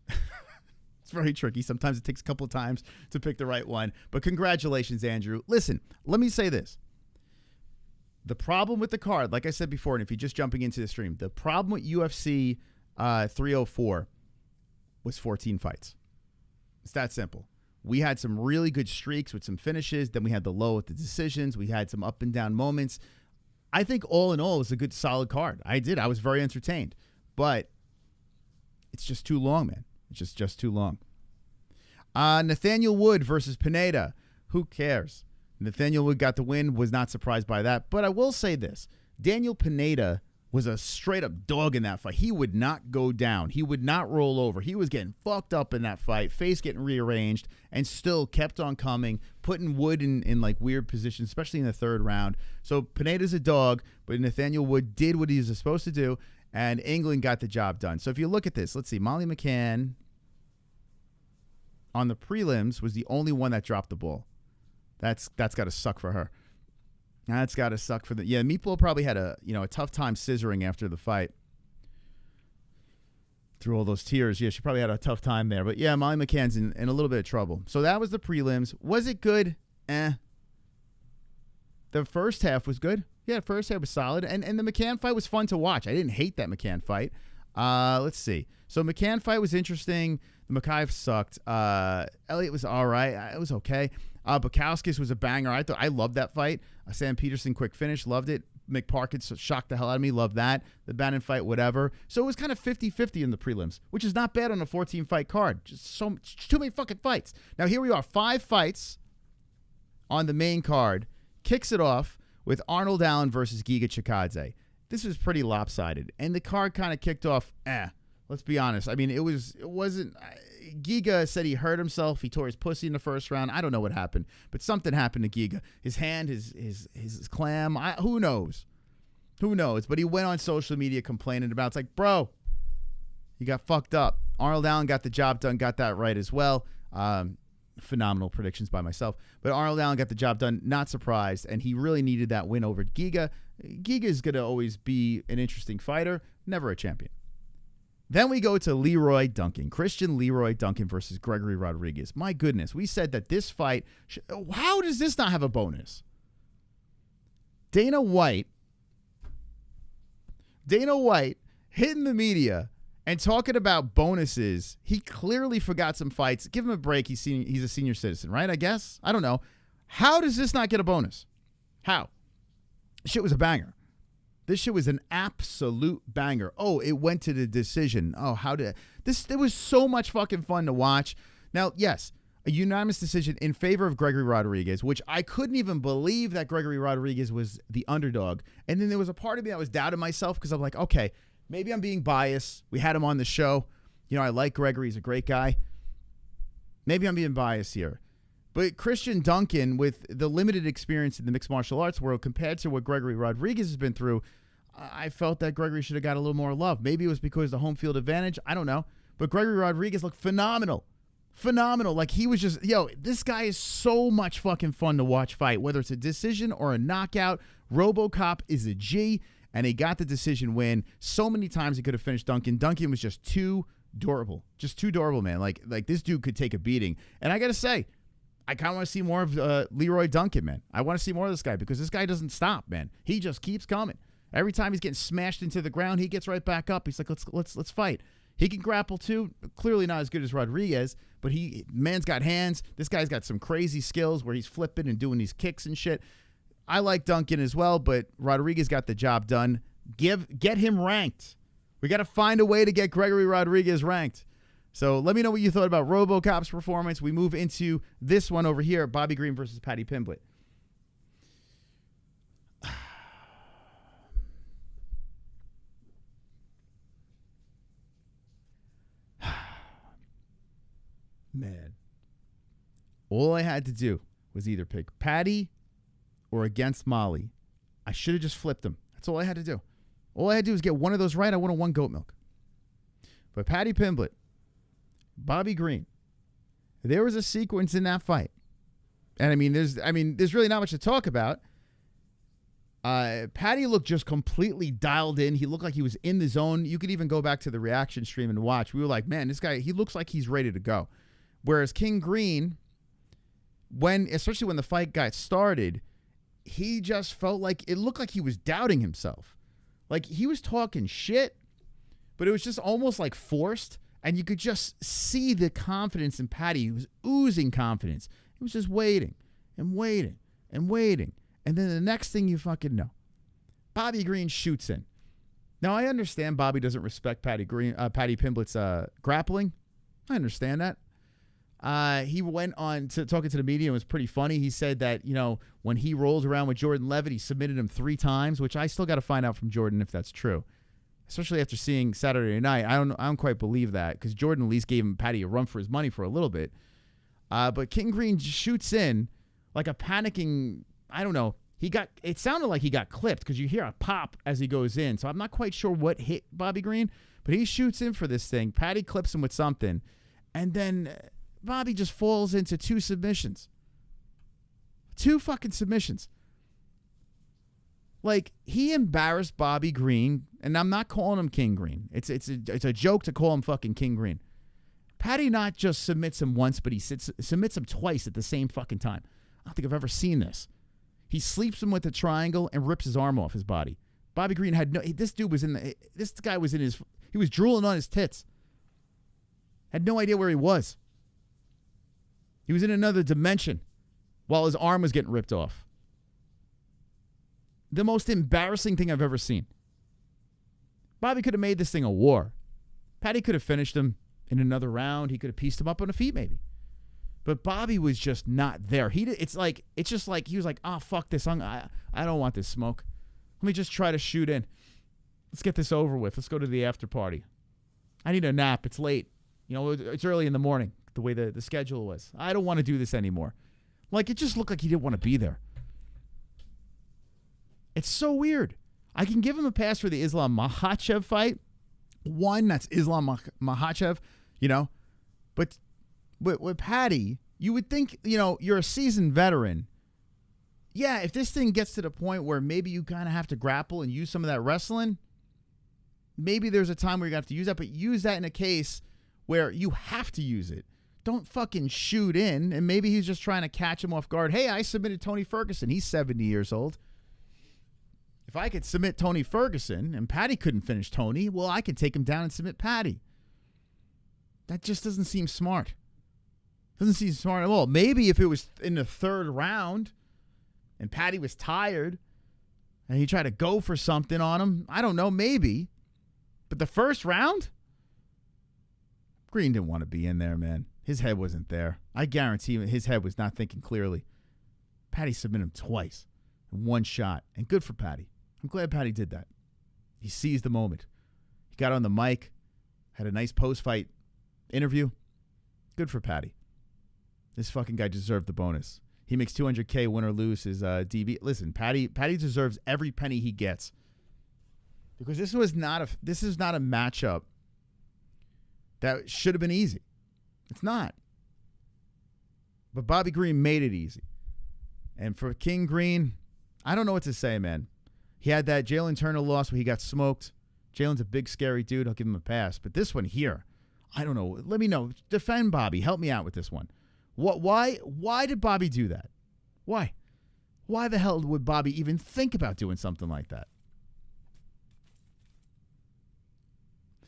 It's very tricky. Sometimes it takes a couple of times to pick the right one, but congratulations, Andrew. Listen, let me say this. The problem with the card, like I said before, and if you're just jumping into the stream, the problem with UFC 304 was 14 fights. It's that simple. We had some really good streaks with some finishes. Then we had the low with the decisions. We had some up and down moments. I think all in all, it was a good, solid card. I was very entertained. But it's just too long, man. It's just too long. Nathaniel Wood versus Pineda. Who cares? Nathaniel Wood got the win, was not surprised by that. But I will say this. Daniel Pineda was a straight-up dog in that fight. He would not go down. He would not roll over. He was getting fucked up in that fight, face getting rearranged, and still kept on coming, putting Wood in like weird positions, especially in the third round. So Pineda's a dog, but Nathaniel Wood did what he was supposed to do, and England got the job done. So if you look at this, let's see. Molly McCann on the prelims was the only one that dropped the ball. That's got to suck for her. That's got to suck for the... Yeah, Meatball probably had a tough time scissoring after the fight. Through all those tears. Yeah, she probably had a tough time there. But yeah, Molly McCann's in a little bit of trouble. So that was the prelims. Was it good? The first half was good. Yeah, the first half was solid. And the McCann fight was fun to watch. I didn't hate that McCann fight. Let's see. So McCann fight was interesting. The Mokaev sucked. Elliott was all right. It was okay. Bukauskas was a banger. I loved that fight. Sam Peterson, quick finish. Loved it. Mick Parkin shocked the hell out of me. Loved that. The Bannon fight, whatever. So it was kind of 50-50 in the prelims, which is not bad on a 14-fight card. Just too many fucking fights. Now here we are. 5 fights on the main card. Kicks it off with Arnold Allen versus Giga Chikadze. This was pretty lopsided. And the card kind of kicked off, let's be honest. I mean, it wasn't... Giga said he hurt himself. He tore his pussy in the first round. I don't know what happened, but something happened to Giga. His hand, his clam. Who knows? Who knows? But he went on social media complaining about. It's like, bro, you got fucked up. Arnold Allen got the job done. Got that right as well. Phenomenal predictions by myself. But Arnold Allen got the job done. Not surprised, and he really needed that win over Giga. Giga is going to always be an interesting fighter. Never a champion. Then we go to Leroy Duncan. Christian Leroy Duncan versus Gregory Rodriguez. My goodness, we said that this fight... How does this not have a bonus? Dana White hitting the media And talking about bonuses, he clearly forgot some fights. Give him a break. He's a senior citizen, right? I guess. I don't know. How does this not get a bonus? How? Shit was a banger. This shit was an absolute banger. Oh, it went to the decision. Oh, how did this? It was so much fucking fun to watch. Now, yes, a unanimous decision in favor of Gregory Rodriguez, which I couldn't even believe that Gregory Rodriguez was the underdog. And then there was a part of me that was doubting myself because I'm like, okay, maybe I'm being biased. We had him on the show. You know, I like Gregory. He's a great guy. Maybe I'm being biased here. But Christian Duncan, with the limited experience in the mixed martial arts world compared to what Gregory Rodriguez has been through, I felt that Gregory should have got a little more love. Maybe it was because of the home field advantage. I don't know. But Gregory Rodriguez looked phenomenal. Phenomenal. Like, he was just, this guy is so much fucking fun to watch fight, whether it's a decision or a knockout. RoboCop is a G, and he got the decision win. So many times he could have finished Duncan. Duncan was just too durable. Just too durable, man. Like this dude could take a beating. And I got to say, I kind of want to see more of Leroy Duncan, man. I want to see more of this guy because this guy doesn't stop, man. He just keeps coming. Every time he's getting smashed into the ground, he gets right back up. He's like, let's fight. He can grapple too. Clearly not as good as Rodriguez, but man's got hands. This guy's got some crazy skills where he's flipping and doing these kicks and shit. I like Duncan as well, but Rodriguez got the job done. Get him ranked. We got to find a way to get Gregory Rodriguez ranked. So let me know what you thought about RoboCop's performance. We move into this one over here, Bobby Green versus Paddy Pimblett. Man. All I had to do was either pick Paddy or against Molly. I should have just flipped him. That's all I had to do. All I had to do was get one of those right. I would have won goat milk. But Paddy Pimblett, Bobby Green, there was a sequence in that fight. And there's really not much to talk about. Paddy looked just completely dialed in. He looked like he was in the zone. You could even go back to the reaction stream and watch. We were like, man, this guy, he looks like he's ready to go. Whereas King Green, especially when the fight got started, he just felt like it looked like he was doubting himself. Like he was talking shit, but it was just almost like forced. And you could just see the confidence in Paddy. He was oozing confidence. He was just waiting and waiting and waiting. And then the next thing you fucking know, Bobby Green shoots in. Now, I understand Bobby doesn't respect Paddy Pimblett's grappling. I understand that. He went on to talking to the media and was pretty funny. He said that, when he rolled around with Jordan Levitt, he submitted him 3 times, which I still got to find out from Jordan if that's true. Especially after seeing Saturday night. I don't quite believe that because Jordan at least gave him Paddy a run for his money for a little bit. But King Green shoots in like a panicking, I don't know. It sounded like he got clipped because you hear a pop as he goes in. So I'm not quite sure what hit Bobby Green, but he shoots in for this thing. Paddy clips him with something. And then Bobby just falls into 2 submissions. 2 fucking submissions. Like, he embarrassed Bobby Green, and I'm not calling him King Green. It's a joke to call him fucking King Green. Paddy not just submits him once, but he submits him twice at the same fucking time. I don't think I've ever seen this. He sleeps him with a triangle and rips his arm off his body. Bobby Green had this guy was he was drooling on his tits. Had no idea where he was. He was in another dimension while his arm was getting ripped off. The most embarrassing thing I've ever seen. Bobby could have made this thing a war. Paddy could have finished him in another round. He could have pieced him up on the feet maybe. But Bobby was just not there. It's just like he was like, oh, fuck this. I don't want this smoke. Let me just try to shoot in. Let's get this over with. Let's go to the after party. I need a nap. It's late. It's early in the morning, the way the schedule was. I don't want to do this anymore. Like, it just looked like he didn't want to be there. It's so weird. I can give him a pass for the Islam Makhachev fight. One, that's Islam Makhachev, But with Paddy, you would think, you're a seasoned veteran. Yeah, if this thing gets to the point where maybe you kind of have to grapple and use some of that wrestling, maybe there's a time where you're going to have to use that, but use that in a case where you have to use it. Don't fucking shoot in, and maybe he's just trying to catch him off guard. Hey, I submitted Tony Ferguson. He's 70 years old. If I could submit Tony Ferguson and Paddy couldn't finish Tony, well, I could take him down and submit Paddy. That just doesn't seem smart. Doesn't seem smart at all. Maybe if it was in the third round and Paddy was tired and he tried to go for something on him, I don't know, maybe. But the first round, Green didn't want to be in there, man. His head wasn't there. I guarantee his head was not thinking clearly. Paddy submitted him twice in one shot, and good for Paddy. I'm glad Paddy did that. He seized the moment. He got on the mic, had a nice post-fight interview. Good for Paddy. This fucking guy deserved the bonus. He makes $200K, win or lose his DB. Listen, Paddy deserves every penny he gets because this is not a matchup that should have been easy. It's not. But Bobby Green made it easy. And for King Green, I don't know what to say, man. He had that Jalen Turner loss where he got smoked. Jalen's a big, scary dude. I'll give him a pass. But this one here, I don't know. Let me know. Defend Bobby. Help me out with this one. Why did Bobby do that? Why? Why the hell would Bobby even think about doing something like that?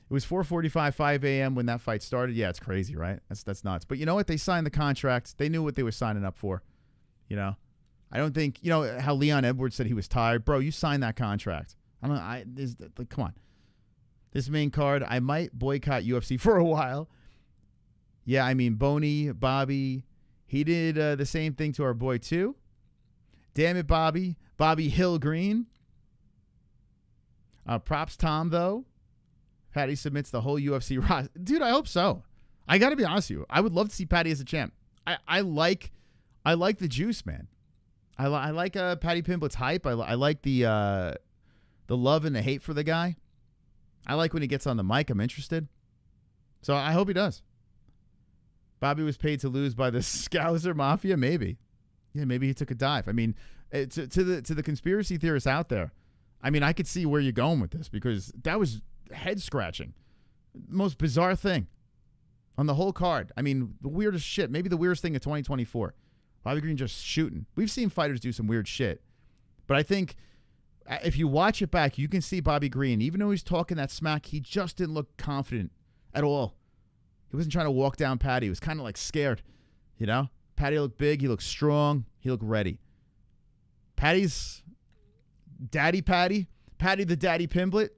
It was 4:45, 5 a.m. when that fight started. Yeah, it's crazy, right? That's nuts. But you know what? They signed the contract. They knew what they were signing up for. You know? I don't think, you know, how Leon Edwards said he was tired. Bro, you signed that contract. Come on. This main card, I might boycott UFC for a while. Yeah, I mean, Boney, Bobby, he did the same thing to our boy, too. Damn it, Bobby. Bobby Hill Green. Props, Tom, though. Paddy submits the whole UFC roster. Dude, I hope so. I got to be honest with you. I would love to see Paddy as a champ. I like the juice, man. I like Paddy Pimblett's hype. I like the love and the hate for the guy. I like when he gets on the mic. I'm interested. So I hope he does. Bobby was paid to lose by the Scouser Mafia? Maybe. Yeah, maybe he took a dive. I mean, to the conspiracy theorists out there, I mean, I could see where you're going with this because that was head-scratching. Most bizarre thing on the whole card. I mean, the weirdest shit. Maybe the weirdest thing in 2024. Bobby Green just shooting. We've seen fighters do some weird shit. But I think if you watch it back, you can see Bobby Green, even though he's talking that smack, he just didn't look confident at all. He wasn't trying to walk down Paddy. He was kind of like scared, you know? Paddy looked big. He looked strong. He looked ready. Paddy's daddy Paddy the daddy Pimblett.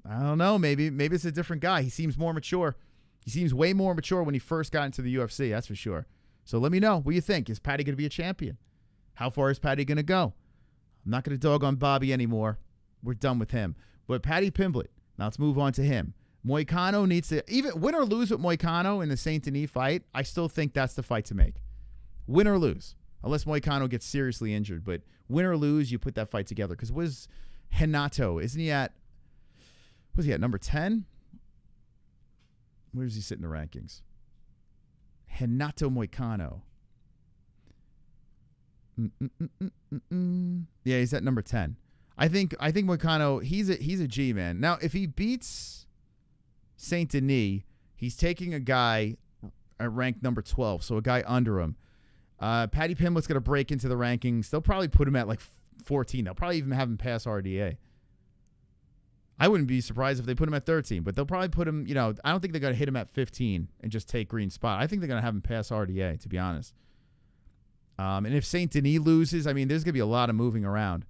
I don't know. Maybe it's a different guy. He seems more mature. He seems way more mature when he first got into the UFC. That's for sure. So let me know. What do you think? Is Paddy going to be a champion? How far is Paddy going to go? I'm not going to dog on Bobby anymore. We're done with him. But Paddy Pimblett, now let's move on to him. Moicano needs to, even win or lose with Moicano in the Saint Denis fight, I still think that's the fight to make. Win or lose. Unless Moicano gets seriously injured. But win or lose, you put that fight together. Because what is Renato? Isn't he at, was he at number 10? Where does he sit in the rankings? Renato Moicano. Yeah, he's at number 10. I think Moicano, he's a G, man. Now, if he beats Saint Denis, he's taking a guy at rank number 12, so a guy under him. Paddy Pimblett's going to break into the rankings. They'll probably put him at like 14. They'll probably even have him pass RDA. I wouldn't be surprised if they put him at 13, but they'll probably put him, you know, I don't think they're going to hit him at 15 and just take Green's spot. I think they're going to have him pass RDA, to be honest. And if Saint Denis loses, I mean, there's going to be a lot of moving around.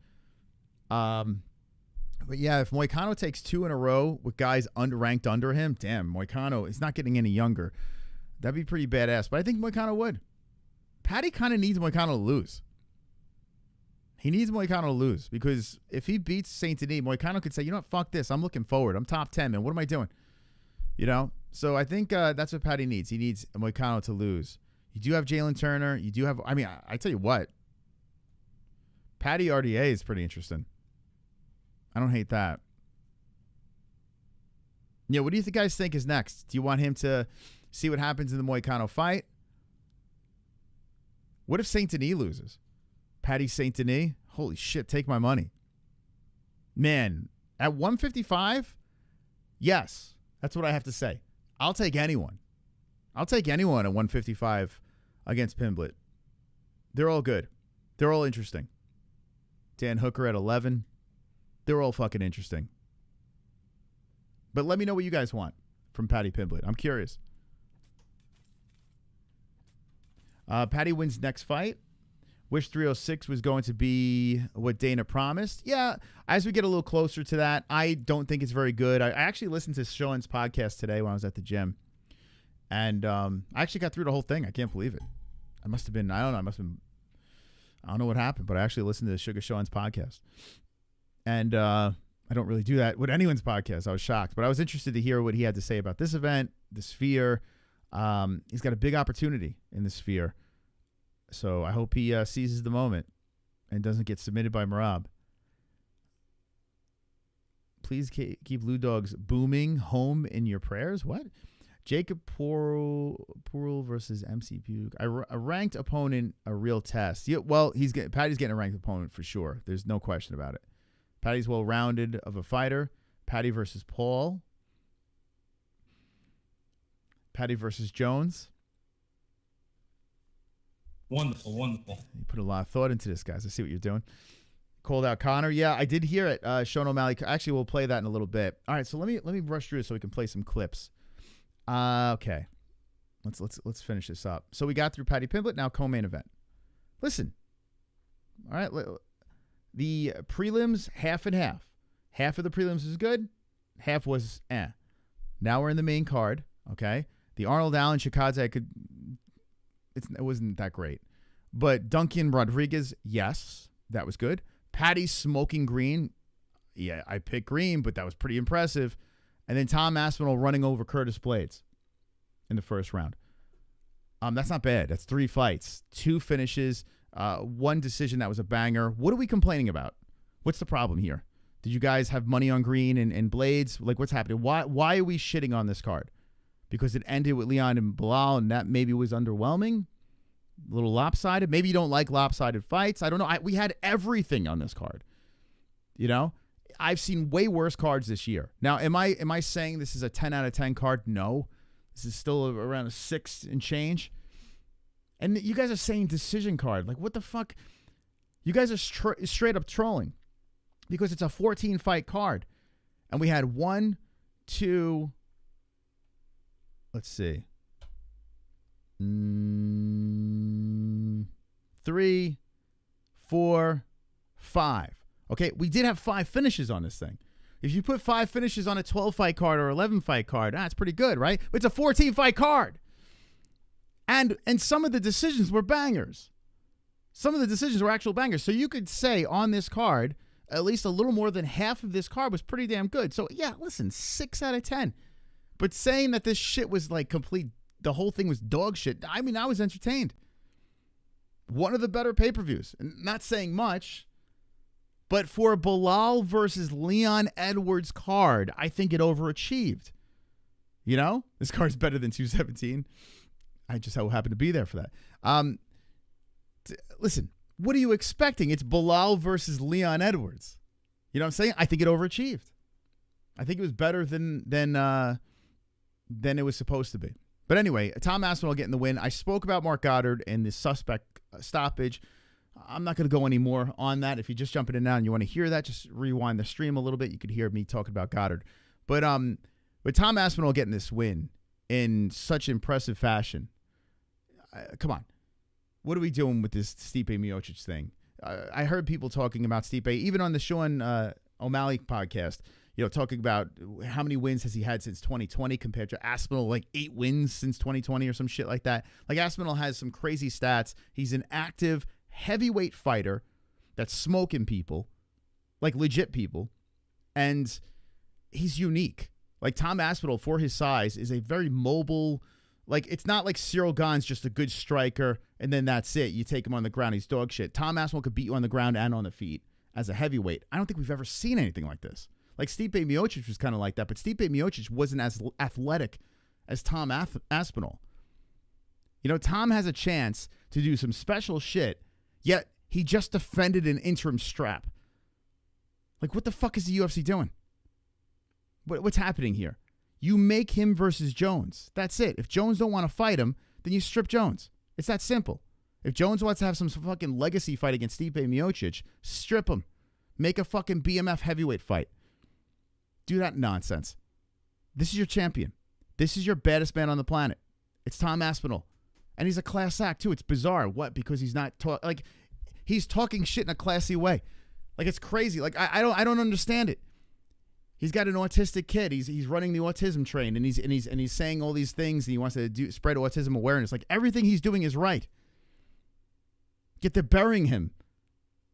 But yeah, if Moicano takes 2 in a row with guys ranked under him, damn, Moicano is not getting any younger. That'd be pretty badass. But I think Moicano would. Paddy kind of needs Moicano to lose. He needs Moicano to lose because if he beats Saint Denis, Moicano could say, you know what, fuck this. I'm looking forward. I'm top 10, man. What am I doing? You know? So I think that's what Paddy needs. He needs Moicano to lose. You do have Jalen Turner. You do have, I mean, I tell you what. Paddy RDA is pretty interesting. I don't hate that. Yeah, what do you guys think is next? Do you want him to see what happens in the Moicano fight? What if Saint Denis loses? Paddy Saint Denis? Holy shit, take my money. Man, at 155? Yes, that's what I have to say. I'll take anyone. I'll take anyone at 155 against Pimblett. They're all good. They're all interesting. Dan Hooker at 11. They're all fucking interesting. But let me know what you guys want from Paddy Pimblett. I'm curious. Paddy wins next fight. Wish 306 was going to be what Dana promised. Yeah, as we get a little closer to that, I don't think it's very good. I actually listened to Sean's podcast today when I was at the gym. And I actually got through the whole thing. I can't believe it. I don't know what happened, but I actually listened to Sugar Sean's podcast. And I don't really do that with anyone's podcast. I was shocked. But I was interested to hear what he had to say about this event, the Sphere. He's got a big opportunity in the Sphere. So I hope he seizes the moment and doesn't get submitted by Merab. Please keep Lou Dogs booming home in your prayers. What? Jacob Purl versus MC Puke. A ranked opponent, a real test. Yeah, well, Paddy's getting a ranked opponent for sure. There's no question about it. Paddy's well-rounded of a fighter. Paddy versus Paul. Paddy versus Jones. Wonderful, wonderful. You put a lot of thought into this, guys. I see what you're doing. Called out Connor. Yeah, I did hear it. Sean O'Malley. Actually, we'll play that in a little bit. All right, so let me brush through it so we can play some clips. Okay. Let's finish this up. So we got through Paddy Pimblett. Now co-main event. Listen. All right. The prelims, half and half. Half of the prelims was good. Half was eh. Now we're in the main card. Okay. The Arnold Allen Shikadze it wasn't that great. But Duncan Rodriguez, yes, that was good. Paddy smoking Green. Yeah, I picked Green, but that was pretty impressive. And then Tom Aspinall running over Curtis Blaydes in the first round. That's not bad. That's 3 fights, 2 finishes, 1 decision that was a banger. What are we complaining about? What's the problem here? Did you guys have money on Green and Blaydes? Like, what's happening? Why are we shitting on this card? Because it ended with Leon and Belal, and that maybe was underwhelming, a little lopsided. Maybe you don't like lopsided fights. I don't know. We had everything on this card. You know, I've seen way worse cards this year. Now, am I saying this is a 10 out of 10 card? No, this is still around a 6 and change. And you guys are saying decision card. Like, what the fuck? You guys are straight up trolling because it's a 14 fight card, and we had 1, 2. Let's see. 3, 4, 5. Okay, we did have 5 finishes on this thing. If you put 5 finishes on a 12-fight card or 11-fight card, that's pretty good, right? But it's a 14-fight card. And some of the decisions were bangers. Some of the decisions were actual bangers. So you could say on this card, at least a little more than half of this card was pretty damn good. So, yeah, listen, 6 out of 10. But saying that this shit was like the whole thing was dog shit, I mean, I was entertained. One of the better pay-per-views. Not saying much, but for a Belal versus Leon Edwards card, I think it overachieved. You know? This card's better than 217. I just so happened to be there for that. Listen, what are you expecting? It's Belal versus Leon Edwards. You know what I'm saying? I think it overachieved. I think it was better than it was supposed to be. But anyway, Tom Aspinall getting the win. I spoke about Mark Goddard and the suspect stoppage. I'm not going to go any more on that. If you're just jumping in now and you want to hear that, just rewind the stream a little bit. You could hear me talking about Goddard. But Tom Aspinall getting this win in such impressive fashion. Come on. What are we doing with this Stipe Miocic thing? I heard people talking about Stipe, even on the Sean O'Malley podcast, you know, talking about how many wins has he had since 2020 compared to Aspinall, like 8 wins since 2020 or some shit like that. Like, Aspinall has some crazy stats. He's an active heavyweight fighter that's smoking people, like legit people, and he's unique. Like, Tom Aspinall, for his size, is a very mobile. Like, it's not like Cyril Gane's just a good striker, and then that's it. You take him on the ground, he's dog shit. Tom Aspinall could beat you on the ground and on the feet as a heavyweight. I don't think we've ever seen anything like this. Like, Stipe Miocic was kind of like that, but Stipe Miocic wasn't as athletic as Tom Aspinall. You know, Tom has a chance to do some special shit, yet he just defended an interim strap. Like, what the fuck is the UFC doing? What's happening here? You make him versus Jones. That's it. If Jones don't want to fight him, then you strip Jones. It's that simple. If Jones wants to have some fucking legacy fight against Stipe Miocic, strip him. Make a fucking BMF heavyweight fight. Do that nonsense. This is your champion. This is your baddest man on the planet. It's Tom Aspinall. And he's a class act, too. It's bizarre. What? Because he's not he's talking shit in a classy way. Like, it's crazy. Like, I don't understand it. He's got an autistic kid. He's running the autism train, and he's saying all these things, and he wants to spread autism awareness. Like, everything he's doing is right. Yet they're burying him.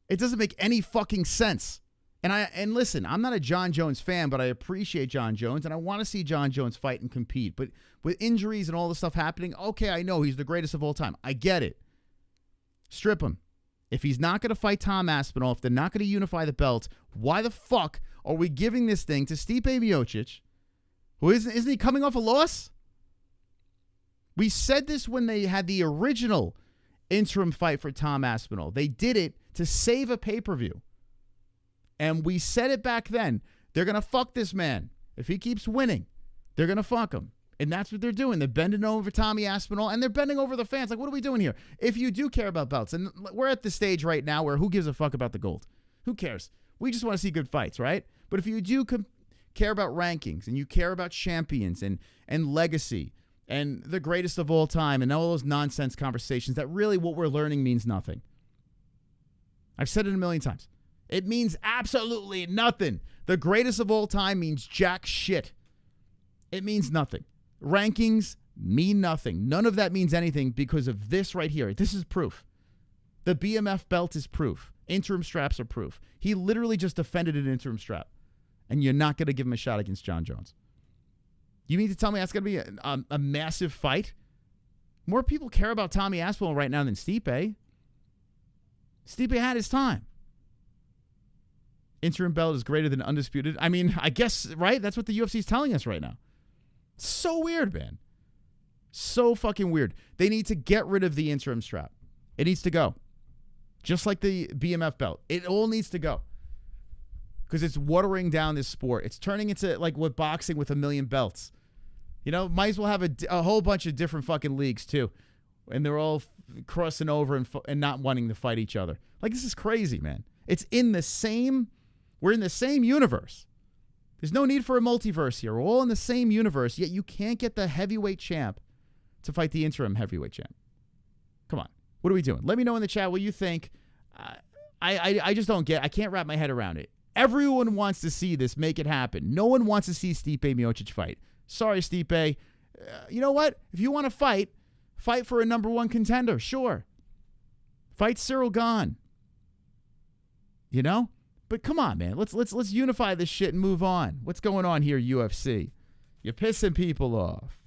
It doesn't make any fucking sense. And listen, I'm not a John Jones fan, but I appreciate John Jones, and I want to see John Jones fight and compete. But with injuries and all this stuff happening, okay, I know he's the greatest of all time. I get it. Strip him. If he's not going to fight Tom Aspinall, if they're not going to unify the belts, why the fuck are we giving this thing to Stipe Miocic, who isn't he coming off a loss? We said this when they had the original interim fight for Tom Aspinall. They did it to save a pay-per-view. And we said it back then. They're going to fuck this man. If he keeps winning, they're going to fuck him. And that's what they're doing. They're bending over Tommy Aspinall, and they're bending over the fans. Like, what are we doing here? If you do care about belts, and we're at the stage right now where who gives a fuck about the gold? Who cares? We just want to see good fights, right? But if you do care about rankings, and you care about champions and legacy and the greatest of all time and all those nonsense conversations, that really what we're learning means nothing. I've said it a million times. It means absolutely nothing. The greatest of all time means jack shit. It means nothing. Rankings mean nothing. None of that means anything because of this right here. This is proof. The BMF belt is proof. Interim straps are proof. He literally just defended an interim strap. And you're not going to give him a shot against John Jones. You mean to tell me that's going to be a massive fight? More people care about Tommy Aspinall right now than Stipe. Stipe had his time. Interim belt is greater than undisputed. I mean, I guess, right? That's what the UFC is telling us right now. So weird, man. So fucking weird. They need to get rid of the interim strap. It needs to go. Just like the BMF belt. It all needs to go. Because it's watering down this sport. It's turning into like what boxing with 1 million belts. You know, might as well have a whole bunch of different fucking leagues too. And they're all crossing over and not wanting to fight each other. Like, this is crazy, man. It's in the same... We're in the same universe. There's no need for a multiverse here. We're all in the same universe, yet you can't get the heavyweight champ to fight the interim heavyweight champ. Come on. What are we doing? Let me know in the chat what you think. I just don't get it. I can't wrap my head around it. Everyone wants to see this. Make it happen. No one wants to see Stipe Miocic fight. Sorry, Stipe. You know what? If you want to fight for a number one contender. Sure. Fight Cyril Gahn. You know? But come on, man. Let's unify this shit and move on. What's going on here, UFC? You're pissing people off.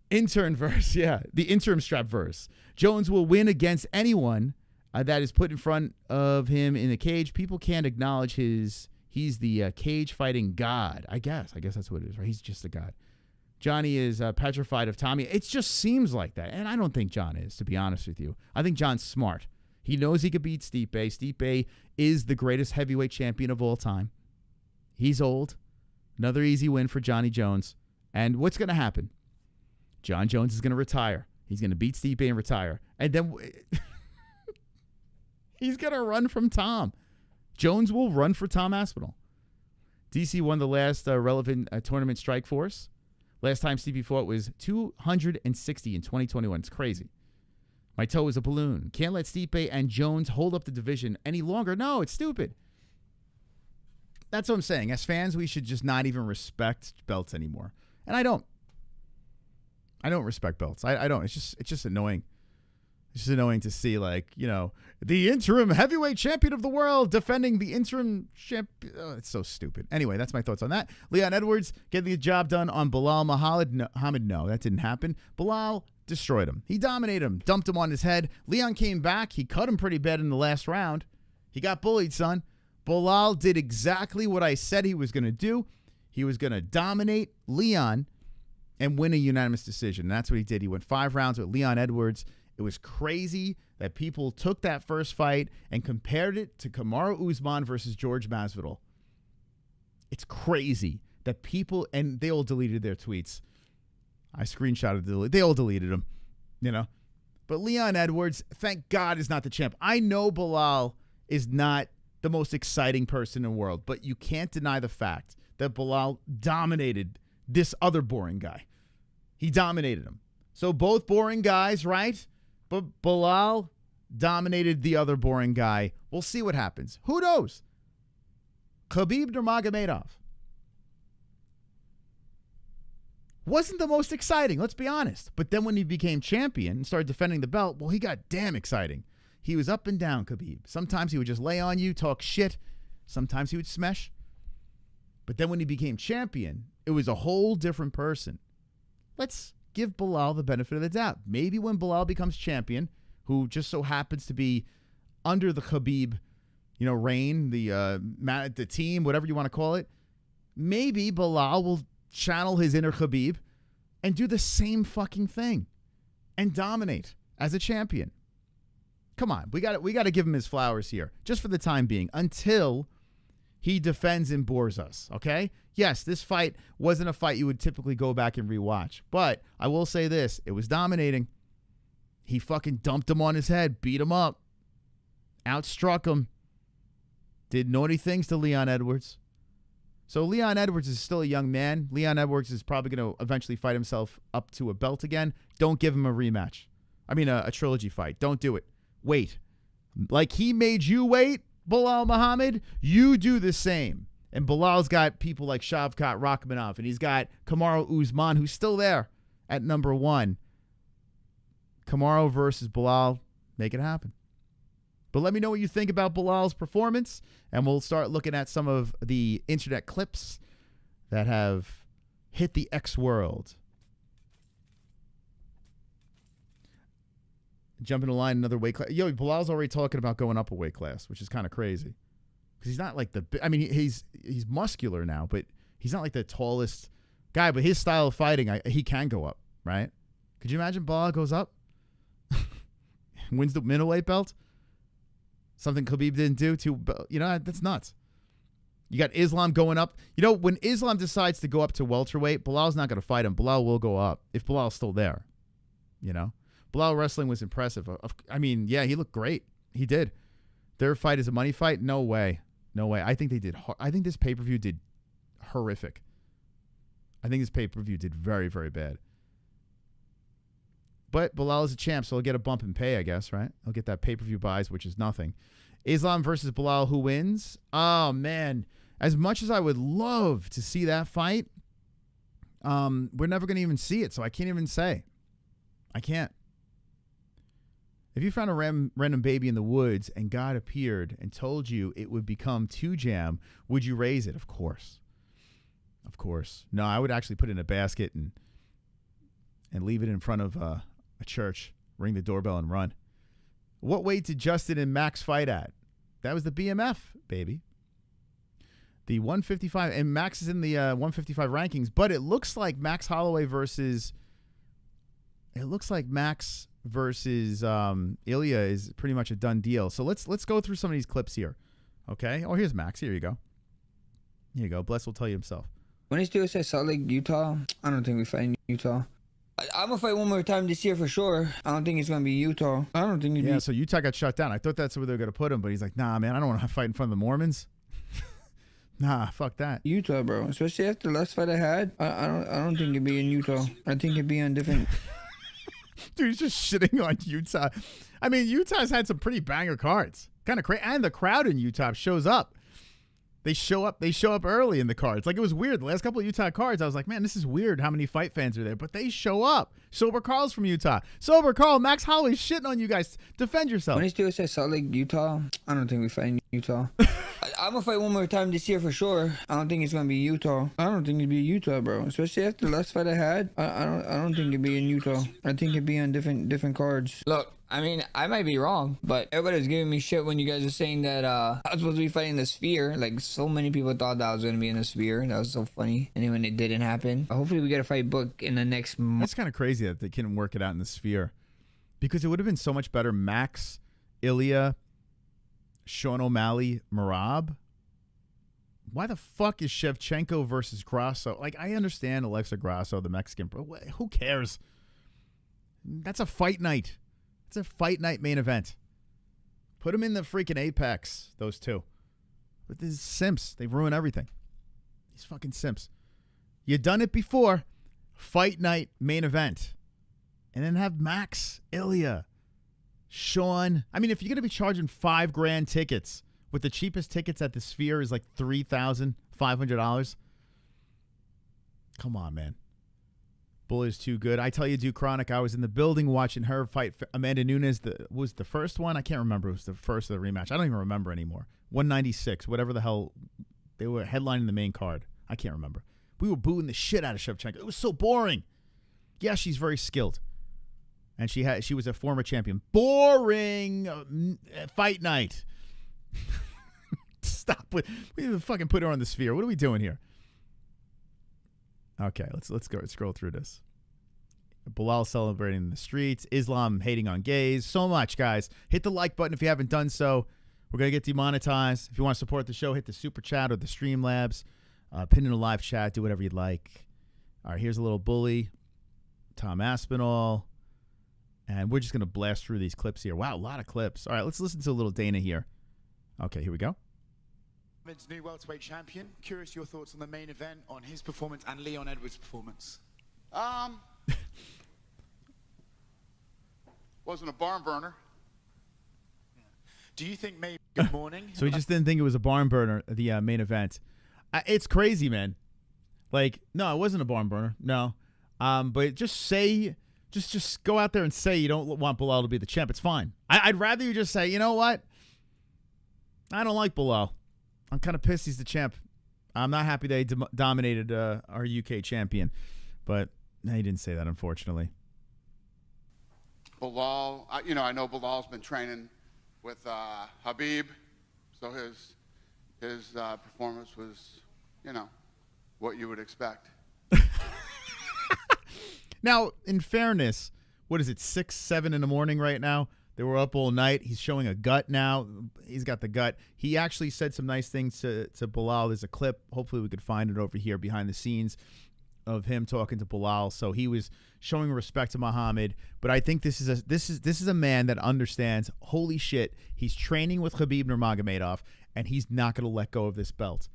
Intern verse, yeah. The interim strap verse. Jones will win against anyone that is put in front of him in the cage. People can't acknowledge he's the cage fighting god. I guess that's what it is, right? He's just a god. Johnny is petrified of Tommy. It just seems like that. And I don't think John is, to be honest with you. I think John's smart. He knows he could beat Stipe. Stipe is the greatest heavyweight champion of all time. He's old. Another easy win for Johnny Jones. And what's going to happen? John Jones is going to retire. He's going to beat Stipe and retire. And then he's going to run from Tom. Jones will run for Tom Aspinall. DC won the last relevant tournament strike force. Last time Stipe fought was 260 in 2021. It's crazy. My toe is a balloon. Can't let Stipe and Jones hold up the division any longer. No, it's stupid. That's what I'm saying. As fans, we should just not even respect belts anymore. And I don't. I don't respect belts. I don't. It's just annoying. It's just annoying to see, like, you know, the interim heavyweight champion of the world defending the interim champion. Oh, it's so stupid. Anyway, that's my thoughts on that. Leon Edwards getting the job done on Belal Muhammad. No, that didn't happen. Belal destroyed him. He dominated him, dumped him on his head. Leon came back. He cut him pretty bad in the last round. He got bullied, son. Belal did exactly what I said he was going to do. He was going to dominate Leon and win a unanimous decision. And that's what he did. He went 5 rounds with Leon Edwards. It was crazy that people took that first fight and compared it to Kamaru Usman versus George Masvidal. It's crazy that people, and they all deleted their tweets. I screenshotted, they all deleted them, you know. But Leon Edwards, thank God, is not the champ. I know Belal is not the most exciting person in the world, but you can't deny the fact that Belal dominated this other boring guy. He dominated him. So both boring guys, right? But Belal dominated the other boring guy. We'll see what happens. Who knows? Khabib Nurmagomedov wasn't the most exciting, let's be honest. But then when he became champion and started defending the belt, well, he got damn exciting. He was up and down, Khabib. Sometimes he would just lay on you, talk shit. Sometimes he would smash. But then when he became champion, it was a whole different person. Let's give Belal the benefit of the doubt. Maybe when Belal becomes champion, who just so happens to be under the Khabib, reign, the team, whatever you want to call it, maybe Belal will channel his inner Khabib and do the same fucking thing and dominate as a champion. Come on, we got to give him his flowers here, just for the time being, until he defends and bores us, okay? Yes, this fight wasn't a fight you would typically go back and rewatch, but I will say this, it was dominating. He fucking dumped him on his head, beat him up, outstruck him, did naughty things to Leon Edwards. So Leon Edwards is still a young man. Leon Edwards is probably going to eventually fight himself up to a belt again. Don't give him a rematch. I mean, a trilogy fight. Don't do it. Wait. Like he made you wait, Belal Muhammad, you do the same. And Belal's got people like Shavkat Rakhmonov, and he's got Kamaru Usman, who's still there at number 1. Kamaru versus Belal, make it happen. But let me know what you think about Belal's performance, and we'll start looking at some of the internet clips that have hit the X world. Jumping the line, another weight class. Yo, Belal's already talking about going up a weight class, which is kind of crazy. Because he's not like he's muscular now, but he's not like the tallest guy. But his style of fighting, he can go up, right? Could you imagine Belal goes up? Wins the middleweight belt? Something Khabib didn't do. That's nuts. You got Islam going up. When Islam decides to go up to welterweight, Belal's not going to fight him. Belal will go up if Belal's still there. Belal wrestling was impressive. He looked great. He did. Their fight is a money fight? No way. No way. I think they did. I think this pay-per-view did horrific. I think this pay-per-view did very, very bad. But Belal is a champ, so he'll get a bump in pay, I guess, right? He'll get that pay-per-view buys, which is nothing. Islam versus Belal, who wins? Oh, man. As much as I would love to see that fight, we're never going to even see it, so I can't even say. I can't. If you found a random baby in the woods and God appeared and told you it would become 2Jam, would you raise it? Of course. Of course. No, I would actually put it in a basket and leave it in front of a church, ring the doorbell, and run. What weight did Justin and Max fight at? That was the BMF, baby. The 155, and Max is in the 155 rankings, but it looks like Max Holloway versus... It looks like Max versus Ilya is pretty much a done deal. So let's go through some of these clips here. Okay? Oh, here's Max. Here you go. Here you go. Bless will tell you himself. When it's do say Salt Lake, Utah, I don't think we fight in Utah. I'm going to fight one more time this year for sure. I don't think it's going to be Utah. I don't think it'd be... so Utah got shut down. I thought that's where they were going to put him, but he's like, nah, man, I don't want to fight in front of the Mormons. Nah, fuck that. Utah, bro. Especially after the last fight I had, I don't think it'd be in Utah. I think it'd be on different... Dude, he's just shitting on Utah. I mean, Utah's had some pretty banger cards. Kind of crazy. And the crowd in Utah shows up. They show up early in the cards. Like, it was weird. The last couple of Utah cards, I was like, man, this is weird how many fight fans are there. But they show up. Sober Carl's from Utah. Sober Carl, Max Holloway's shitting on you guys. Defend yourself. When it's do say Salt Lake, Utah, I don't think we fight in Utah. I'm going to fight one more time this year for sure. I don't think it's going to be Utah. I don't think it'd be Utah, bro. Especially after the last fight I had, I don't think it'd be in Utah. I think it'd be on different cards. Look, I mean, I might be wrong, but everybody was giving me shit when you guys were saying that I was supposed to be fighting the Sphere. Like, so many people thought that I was going to be in the Sphere. That was so funny. And then when it didn't happen, hopefully we get a fight booked in the next month. It's kind of crazy that they couldn't work it out in the Sphere. Because it would have been so much better. Max, Ilya, Sean O'Malley, Merab. Why the fuck is Shevchenko versus Grasso? Like, I understand Alexa Grasso, the Mexican, but who cares? That's a fight night. It's a fight night main event. Put them in the freaking Apex, those two. But these simps, they ruin everything. These fucking simps. You done it before. Fight night main event. And then have Max, Ilya, Sean. I mean, if you're going to be charging $5,000 tickets, with the cheapest tickets at the Sphere is like $3,500. Come on, man. Bull is too good. I tell you, Duke Chronic, I was in the building watching her fight Amanda Nunes. Was the first one? I can't remember. It was the first of the rematch. I don't even remember anymore. 196, whatever the hell. They were headlining the main card. I can't remember. We were booing the shit out of Shevchenko. It was so boring. Yeah, she's very skilled. And she was a former champion. Boring fight night. Stop. We didn't fucking put her on the Sphere. What are we doing here? Okay, let's go scroll through this. Belal celebrating in the streets. Islam hating on gays. So much, guys. Hit the like button if you haven't done so. We're going to get demonetized. If you want to support the show, hit the super chat or the Streamlabs. Pin in a live chat. Do whatever you'd like. All right, here's a little bully. Tom Aspinall. And we're just going to blast through these clips here. Wow, a lot of clips. All right, let's listen to a little Dana here. Okay, here we go. New welterweight champion. Curious your thoughts on the main event, on his performance and Leon Edwards' performance. Wasn't a barn burner. Do you think maybe good morning? So he just didn't think it was a barn burner, the main event. It's crazy, man. Like, no, it wasn't a barn burner. No. But just say, just go out there and say you don't want Belal to be the champ. It's fine. I'd rather you just say, you know what? I don't like Belal. I'm kind of pissed he's the champ. I'm not happy they dominated our UK champion. But no, he didn't say that, unfortunately. Belal, I know Belal's been training with Habib, so his performance was, what you would expect. Now, in fairness, what is it, 6, 7 in the morning right now? They were up all night. He's showing a gut now. He's got the gut. He actually said some nice things to Belal. There's a clip. Hopefully we could find it over here behind the scenes of him talking to Belal. So he was showing respect to Muhammad. But I think this is a man that understands, holy shit, he's training with Khabib Nurmagomedov, and he's not going to let go of this belt.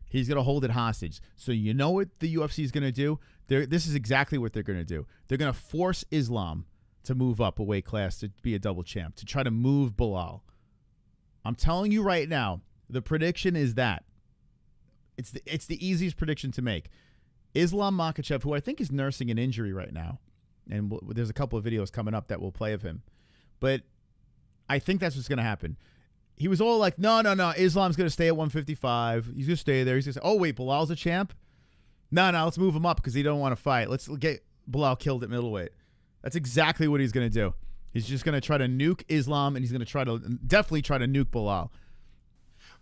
He's going to hold it hostage. So you know what the UFC is going to do? This is exactly what they're going to do. They're going to force Islam to move up a weight class to be a double champ, to try to move Belal. I'm telling you right now, the prediction is that. It's the easiest prediction to make. Islam Makhachev, who I think is nursing an injury right now, and there's a couple of videos coming up that we'll play of him, but I think that's what's going to happen. He was all like, no, Islam's going to stay at 155. He's going to stay there. He's going to say, oh, wait, Belal's a champ? No, let's move him up because he don't want to fight. Let's get Belal killed at middleweight. That's exactly what he's going to do. He's just going to try to nuke Islam, and he's going to definitely try to nuke Belal.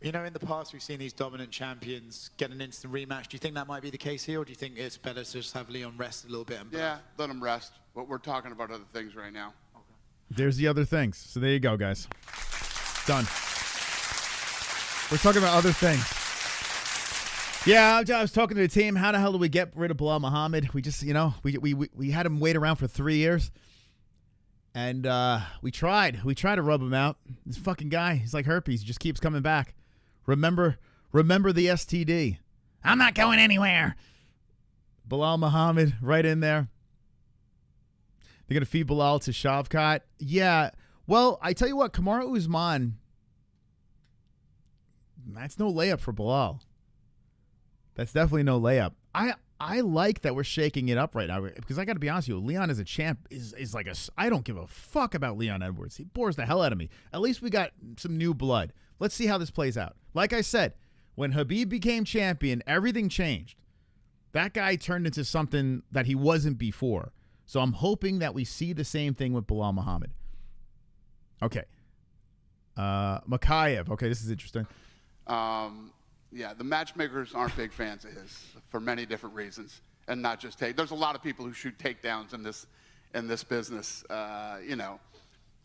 In the past, we've seen these dominant champions get an instant rematch. Do you think that might be the case here, or do you think it's better to just have Leon rest a little bit? Yeah, let him rest. But we're talking about other things right now. Okay. There's the other things. So there you go, guys. Done. We're talking about other things. Yeah, I was talking to the team. How the hell do we get rid of Belal Muhammad? We just, we had him wait around for 3 years. And we tried. We tried to rub him out. This fucking guy, he's like herpes. He just keeps coming back. Remember the STD. I'm not going anywhere. Belal Muhammad right in there. They're going to feed Belal to Shavkat. Yeah. Well, I tell you what, Kamaru Usman, that's no layup for Belal. That's definitely no layup. I like that we're shaking it up right now because I got to be honest with you, Leon as a champ is like I don't give a fuck about Leon Edwards. He bores the hell out of me. At least we got some new blood. Let's see how this plays out. Like I said, when Khabib became champion, everything changed. That guy turned into something that he wasn't before. So I'm hoping that we see the same thing with Belal Muhammad. Okay. Mokaev. Okay, this is interesting. Yeah, the matchmakers aren't big fans of his for many different reasons, and not just There's a lot of people who shoot takedowns in this business. A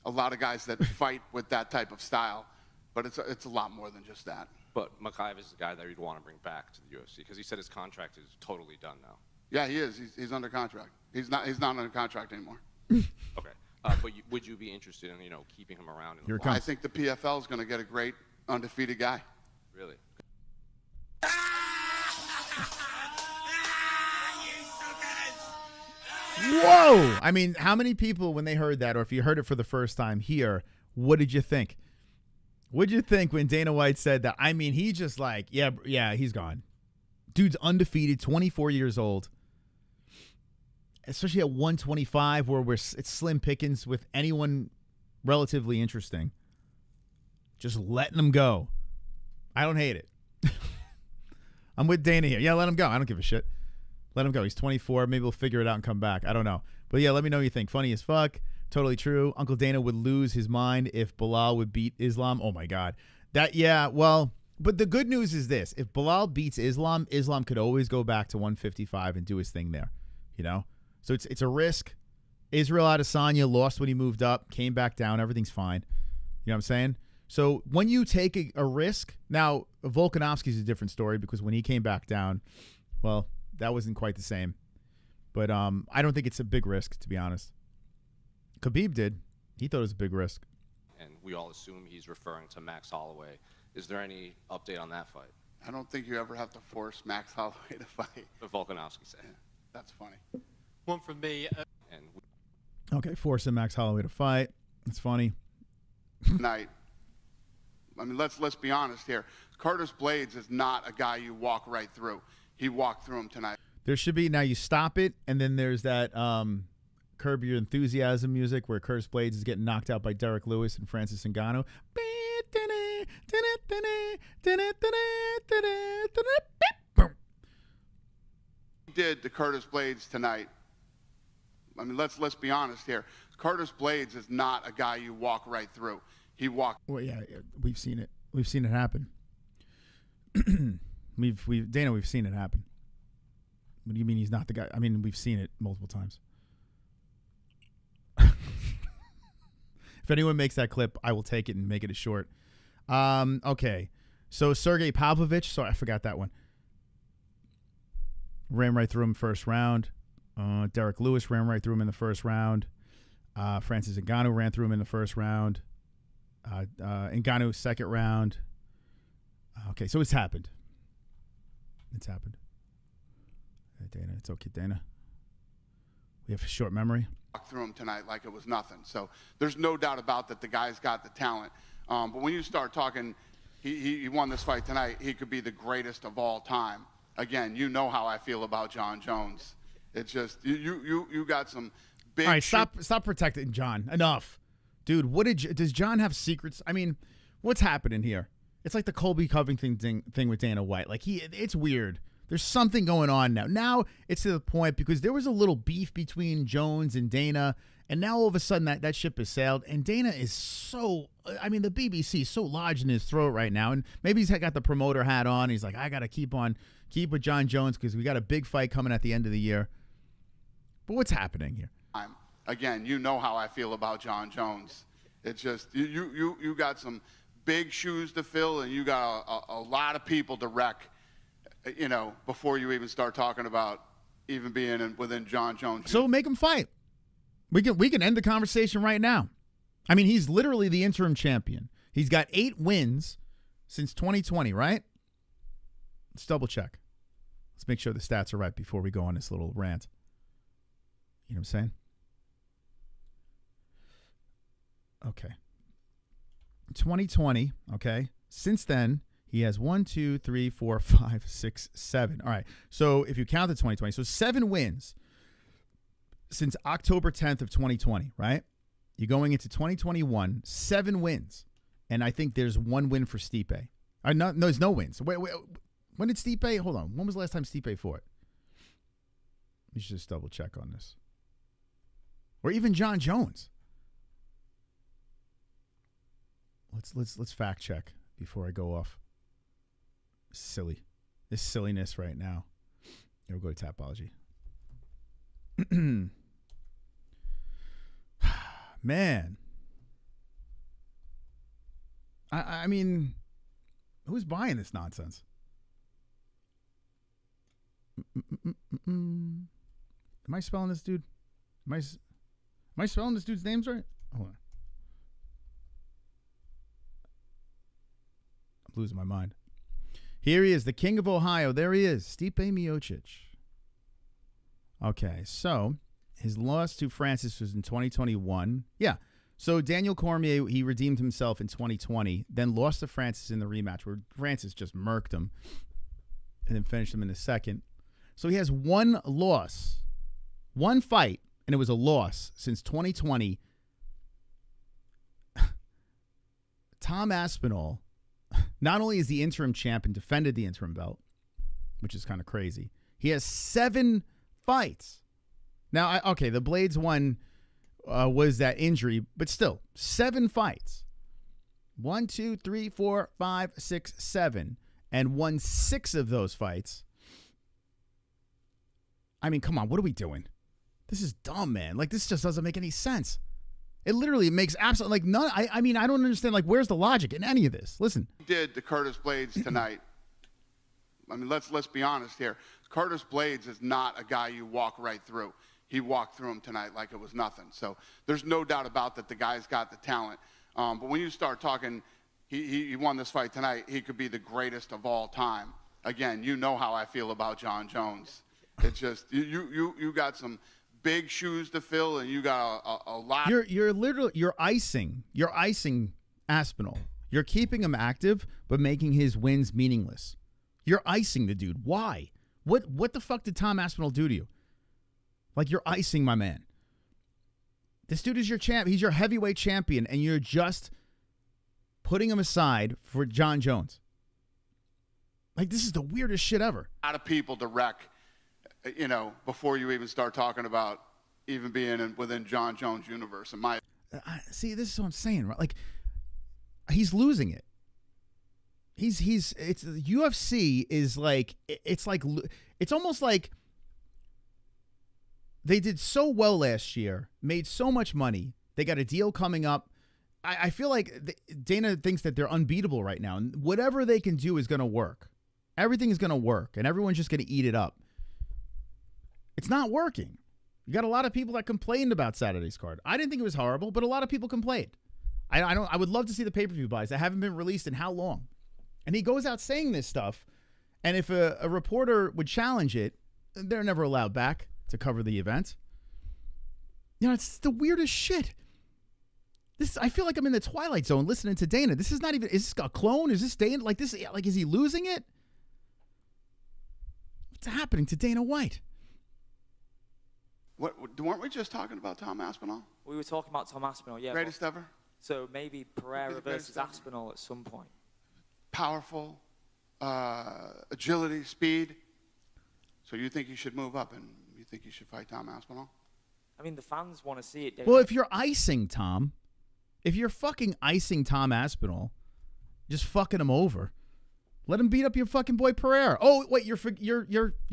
lot of guys that fight with that type of style, but it's a lot more than just that. But Mokaev is the guy that you'd want to bring back to the UFC because he said his contract is totally done now. Yeah, he is. He's under contract. He's not under contract anymore. Okay, but would you be interested in keeping him around? Here it comes. I think the PFL is going to get a great undefeated guy. Really? Whoa! I mean, how many people, when they heard that, or if you heard it for the first time here, what did you think? What did you think when Dana White said that? I mean, he just like, yeah, he's gone. Dude's undefeated, 24 years old. Especially at 125, where it's slim pickings with anyone relatively interesting. Just letting him go. I don't hate it. I'm with Dana here. Yeah, let him go. I don't give a shit. Let him go. He's 24. Maybe we'll figure it out and come back. I don't know. But yeah, let me know what you think. Funny as fuck. Totally true. Uncle Dana would lose his mind if Belal would beat Islam. Oh, my God. But the good news is this. If Belal beats Islam, Islam could always go back to 155 and do his thing there. You know? So it's a risk. Israel Adesanya lost when he moved up, came back down. Everything's fine. You know what I'm saying? So when you take a risk, now Volkanovski's a different story because when he came back down, well, that wasn't quite the same. But I don't think it's a big risk, to be honest. Khabib did. He thought it was a big risk. And we all assume he's referring to Max Holloway. Is there any update on that fight? I don't think you ever have to force Max Holloway to fight. But Volkanovski said. Yeah, that's funny. One from me. Okay, forcing Max Holloway to fight. That's funny. Tonight. I mean, let's be honest here. Curtis Blaydes is not a guy you walk right through. He walked through him tonight. There should be, now you stop it, and then there's that Curb Your Enthusiasm music where Curtis Blaydes is getting knocked out by Derek Lewis and Francis Ngannou. He did to Curtis Blaydes tonight. I mean, let's be honest here. Curtis Blaydes is not a guy you walk right through. He walked. Well, yeah, we've seen it. We've seen it happen. Dana, we've seen it happen. What do you mean he's not the guy? I mean, we've seen it multiple times. If anyone makes that clip, I will take it and make it a short. Okay. So Sergey Pavlovich, sorry, I forgot that one. Ran right through him first round. Derek Lewis ran right through him in the first round. Francis Ngannou ran through him in the first round. Ngannou second round. Okay, so it's happened. It's happened. Dana, it's okay, Dana. We have a short memory. Walked through him tonight like it was nothing. So there's no doubt about that. The guy's got the talent. But when you start talking, he won this fight tonight. He could be the greatest of all time. Again, you know how I feel about John Jones. It's just you got some big. All right, stop protecting John. Enough, dude. Does John have secrets? I mean, what's happening here? It's like the Colby Covington thing with Dana White. Like it's weird. There's something going on now. Now it's to the point because there was a little beef between Jones and Dana, and now all of a sudden that ship has sailed, and Dana is so. I mean, the BBC is so lodged in his throat right now, and maybe he's got the promoter hat on. He's like, I got to keep with John Jones because we got a big fight coming at the end of the year. But what's happening here? Again, you know how I feel about John Jones. It's just you got some big shoes to fill, and you got a lot of people to wreck. You know, before you even start talking about even being within John Jones. So make him fight. We can end the conversation right now. I mean, he's literally the interim champion. He's got 8 wins since 2020, right? Let's double check. Let's make sure the stats are right before we go on this little rant. You know what I'm saying? Okay. 2020, okay? Since then, he has 1, 2, 3, 4, 5, 6, 7. All right. So if you count the 2020, so 7 wins since October 10th of 2020, right? You're going into 2021, 7 wins. And I think there's 1 win for Stipe. No, there's no wins. Wait, when did Stipe? Hold on. When was the last time Stipe fought? You should just double check on this. Or even John Jones. Let's fact check before I go off. Silly. This silliness right now. Here, we'll go to Tapology. Man. I mean, who's buying this nonsense? Am I spelling this dude? Am I spelling this dude's names right? Hold on. I'm losing my mind. Here he is, the king of Ohio. There he is, Stipe Miocic. Okay, so his loss to Francis was in 2021. Yeah, so Daniel Cormier, he redeemed himself in 2020, then lost to Francis in the rematch where Francis just murked him and then finished him in the second. So he has one loss, one fight, and it was a loss since 2020. Tom Aspinall, not only is the interim champ and defended the interim belt, which is kind of crazy, he has 7 fights. Now, okay, the Blaydes one was that injury, but still, 7 fights. 1, 2, 3, 4, 5, 6, 7, and won 6 of those fights. I mean, come on, what are we doing? This is dumb, man. Like, this just doesn't make any sense. It literally makes absolutely, like, none. I mean, I don't understand, like, where's the logic in any of this? Listen. Did to Curtis Blaydes tonight. I mean, let's be honest here. Curtis Blaydes is not a guy you walk right through. He walked through him tonight like it was nothing. So there's no doubt about that the guy's got the talent. But when you start talking, he won this fight tonight, he could be the greatest of all time. Again, you know how I feel about John Jones. It's just, you got some big shoes to fill, and you got a lot. You're icing Aspinall. You're keeping him active, but making his wins meaningless. You're icing the dude. Why? What the fuck did Tom Aspinall do to you? Like, you're icing my man. This dude is your champ. He's your heavyweight champion, and you're just putting him aside for John Jones. Like, this is the weirdest shit ever. A lot of people to wreck, you know, before you even start talking about even being within John Jones' universe. In my see, this is what I'm saying, right? Like, he's losing it. It's UFC is like, it's almost like they did so well last year, made so much money. They got a deal coming up. I feel like Dana thinks that they're unbeatable right now, and whatever they can do is going to work. Everything is going to work, and everyone's just going to eat it up. It's not working. You got a lot of people that complained about Saturday's card. I didn't think it was horrible, but a lot of people complained. I would love to see the pay-per-view buys that haven't been released in how long? And he goes out saying this stuff, and if a reporter would challenge it, they're never allowed back to cover the event. You know, it's the weirdest shit. I feel like I'm in the Twilight Zone listening to Dana. This is not even, is this a clone? Is this Dana? Like, this, like, is he losing it? What's happening to Dana White? Weren't we just talking about Tom Aspinall? We were talking about Tom Aspinall, yeah. Greatest ever? So maybe Pereira versus Aspinall at some point. Powerful, agility, speed. So you think he should move up, and you think he should fight Tom Aspinall? I mean, the fans want to see it. Well, if you're icing Tom, if you're fucking icing Tom Aspinall, just fucking him over, let him beat up your fucking boy Pereira. Oh wait, you're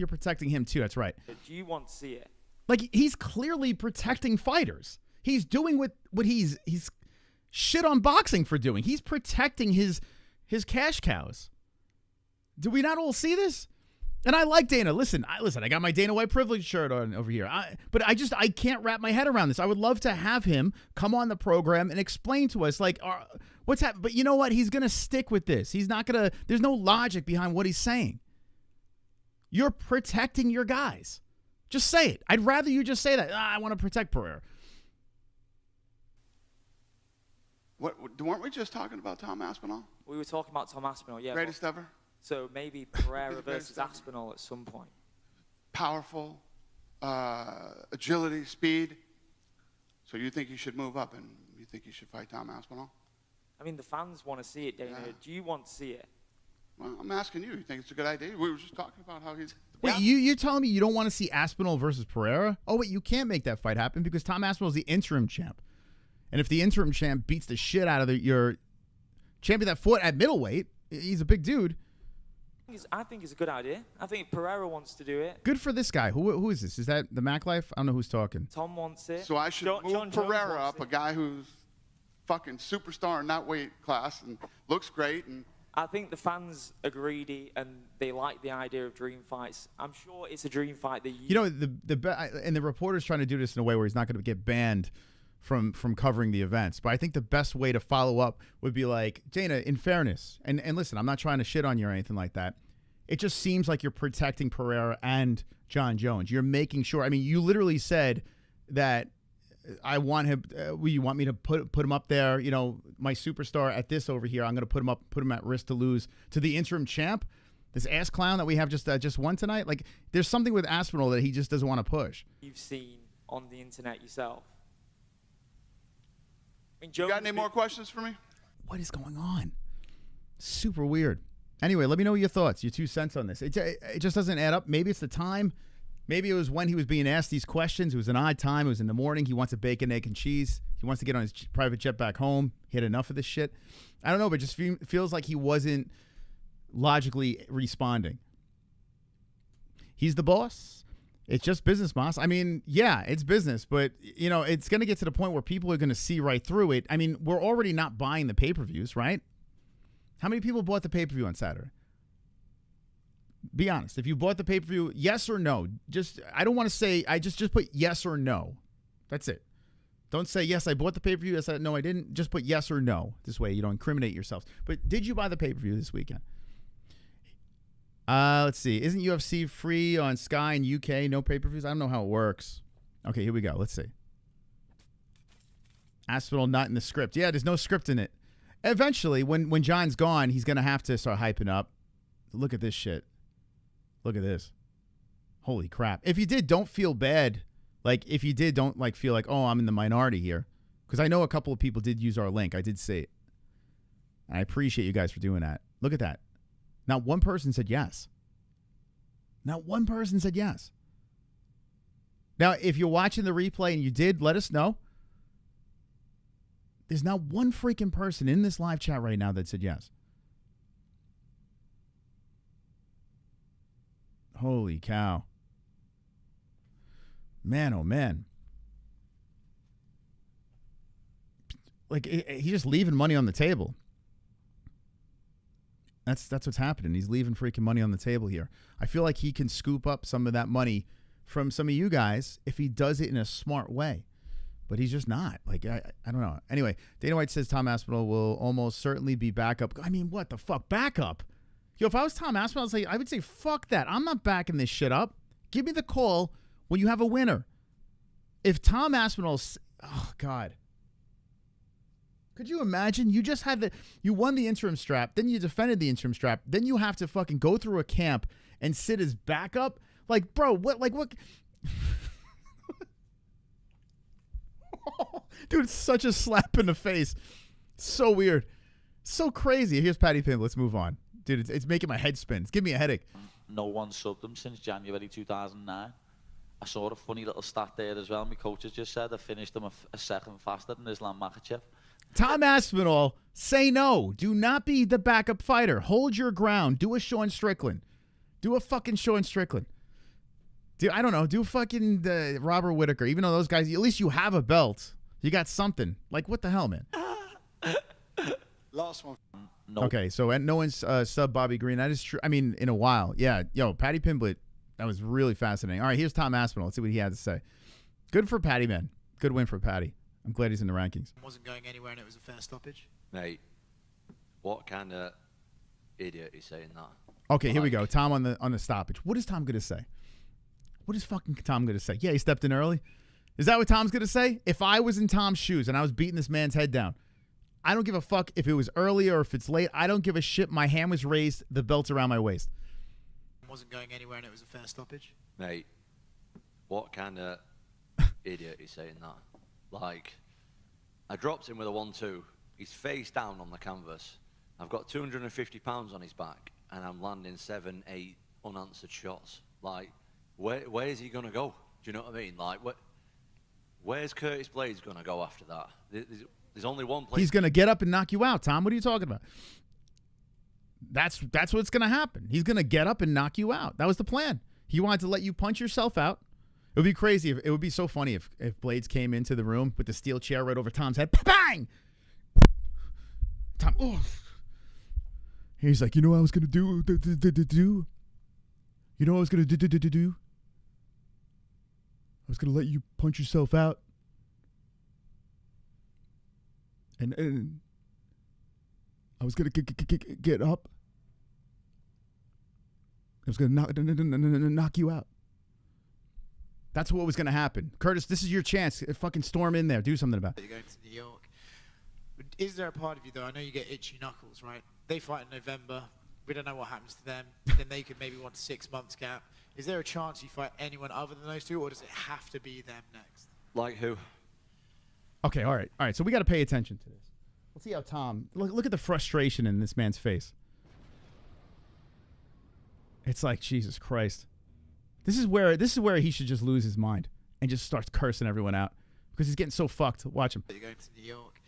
protecting him too. That's right. Do you want to see it? Like, he's clearly protecting fighters. He's doing what he's shit on boxing for doing. He's protecting his cash cows. Do we not all see this? And I like Dana. Listen, I got my Dana White privilege shirt on over here. But I can't wrap my head around this. I would love to have him come on the program and explain to us, like, what's happening. But you know what? He's going to stick with this. He's not going to, there's no logic behind what he's saying. You're protecting your guys. Just say it. I'd rather you just say that. I want to protect Pereira. Weren't we just talking about Tom Aspinall? We were talking about Tom Aspinall, yeah. Greatest ever? So maybe Pereira versus Aspinall at some point. Powerful, agility, speed. So you think he should move up, and you think he should fight Tom Aspinall? I mean, the fans want to see it, Dana. Yeah. Do you want to see it? Well, I'm asking you. You think it's a good idea? We were just talking about how he's... Wait, you're telling me you don't want to see Aspinall versus Pereira? Oh, wait, you can't make that fight happen because Tom Aspinall's the interim champ. And if the interim champ beats the shit out of your champion that fought at middleweight, he's a big dude. I think it's a good idea. I think if Pereira wants to do it. Good for this guy. Who is this? Is that the Mac Life? I don't know who's talking. Tom wants it. So I should move Pereira up, a guy who's fucking superstar in that weight class and looks great. And I think the fans are greedy and they like the idea of dream fights. I'm sure it's a dream fight that you know, and the reporter's trying to do this in a way where he's not going to get banned from covering the events. But I think the best way to follow up would be like, Dana, in fairness, and listen, I'm not trying to shit on you or anything like that. It just seems like you're protecting Pereira and John Jones. You're making sure. I mean, you literally said that I want him. You want me to put him up there? You know, my superstar at this over here. I'm going to put him at risk to lose to the interim champ. This ass clown that we have just won tonight. Like, there's something with Aspinall that he just doesn't want to push. You've seen on the internet yourself. I mean, You got any more questions for me? What is going on? Super weird. Anyway, let me know your thoughts, your 2 cents on this. It just doesn't add up. Maybe it's the time. Maybe it was when he was being asked these questions. It was an odd time. It was in the morning. He wants a bacon, egg, and cheese. He wants to get on his private jet back home. He had enough of this shit. I don't know, but it just feels like he wasn't logically responding. He's the boss. It's just business, boss. I mean, yeah, it's business, but, you know, it's going to get to the point where people are going to see right through it. I mean, we're already not buying the pay-per-views, right? How many people bought the pay-per-view on Saturday? Be honest. If you bought the pay-per-view, yes or no? I don't want to say, I just put yes or no. That's it. Don't say, yes, I bought the pay-per-view. Yes, no, I didn't. Just put yes or no. This way you don't incriminate yourself. But did you buy the pay-per-view this weekend? Let's see. Isn't UFC free on Sky in UK? No pay-per-views? I don't know how it works. Okay, here we go. Let's see. Aspinall not in the script. Yeah, there's no script in it. Eventually, when John's gone, he's going to have to start hyping up. Look at this shit. Look at this. Holy crap. If you did, don't feel bad. Like, if you did, don't, like, feel like, oh, I'm in the minority here. Because I know a couple of people did use our link. I did see it. And I appreciate you guys for doing that. Look at that. Not one person said yes. Not one person said yes. Now, if you're watching the replay and you did, let us know. There's not one freaking person in this live chat right now that said yes. Holy cow. Man, oh man. Like, he's just leaving money on the table. That's what's happening. He's leaving freaking money on the table here. I feel like he can scoop up some of that money from some of you guys if he does it in a smart way. But he's just not. Like, I don't know. Anyway, Dana White says Tom Aspinall will almost certainly be backup. I mean, what the fuck? Backup? Yo, if I was Tom Aspinall, I would say, fuck that. I'm not backing this shit up. Give me the call when you have a winner. If Tom Aspinall's... Oh, God. Could you imagine? You just had you won the interim strap, then you defended the interim strap, then you have to fucking go through a camp and sit as backup? Like, bro, what? Dude, it's such a slap in the face. So weird. So crazy. Here's Paddy Pimblett. Let's move on. Dude, it's making my head spin. It's giving me a headache. No one subbed him since January 2009. I saw a funny little stat there as well. My coaches just said I finished him a second faster than Islam Makhachev. Tom Aspinall, say no. Do not be the backup fighter. Hold your ground. Do a Sean Strickland. Do a fucking Sean Strickland. I don't know. Do fucking Robert Whittaker. Even though those guys, at least you have a belt. You got something. Like, what the hell, man? Last one. No. Okay, so no one's sub Bobby Green. That is true. I mean, in a while. Yeah. Yo, Paddy Pimblett. That was really fascinating. All right, here's Tom Aspinall. Let's see what he had to say. Good for Paddy, man. Good win for Paddy. I'm glad he's in the rankings. Wasn't going anywhere and it was a fair stoppage. Mate, what kind of idiot is saying that? Okay, here we go. Tom on the stoppage. What is Tom going to say? What is fucking Tom going to say? Yeah, he stepped in early. Is that what Tom's going to say? If I was in Tom's shoes and I was beating this man's head down, I don't give a fuck if it was early or if it's late. I don't give a shit. My hand was raised. The belt's around my waist. Wasn't going anywhere and it was a fair stoppage. Mate, what kind of idiot is saying that? Like, I dropped him with a 1-2. He's face down on the canvas. I've got 250 pounds on his back, and I'm landing 7, 8 unanswered shots. Like, where is he going to go? Do you know what I mean? Like, where's Curtis Blaydes going to go after that? There's only one place. He's going to get up and knock you out, Tom. What are you talking about? That's what's going to happen. He's going to get up and knock you out. That was the plan. He wanted to let you punch yourself out. It would be crazy. It would be so funny if Blaydes came into the room with the steel chair right over Tom's head. Bang! Tom, oh. He's like, you know what I was going to do? You know what I was going to do? I was going to let you punch yourself out. And I was going to get up. I was going to knock you out. That's what was going to happen. Curtis, this is your chance. Fucking storm in there. Do something about it. You're going to New York. But is there a part of you, though? I know you get itchy knuckles, right? They fight in November. We don't know what happens to them. Then they could maybe want a 6 months gap. Is there a chance you fight anyone other than those two, or does it have to be them next? Like who? Okay, all right. So we got to pay attention to this. Let's see how Tom... Look at the frustration in this man's face. It's like, Jesus Christ. This is where he should just lose his mind and just starts cursing everyone out because he's getting so fucked. Watch him. You're going to New York.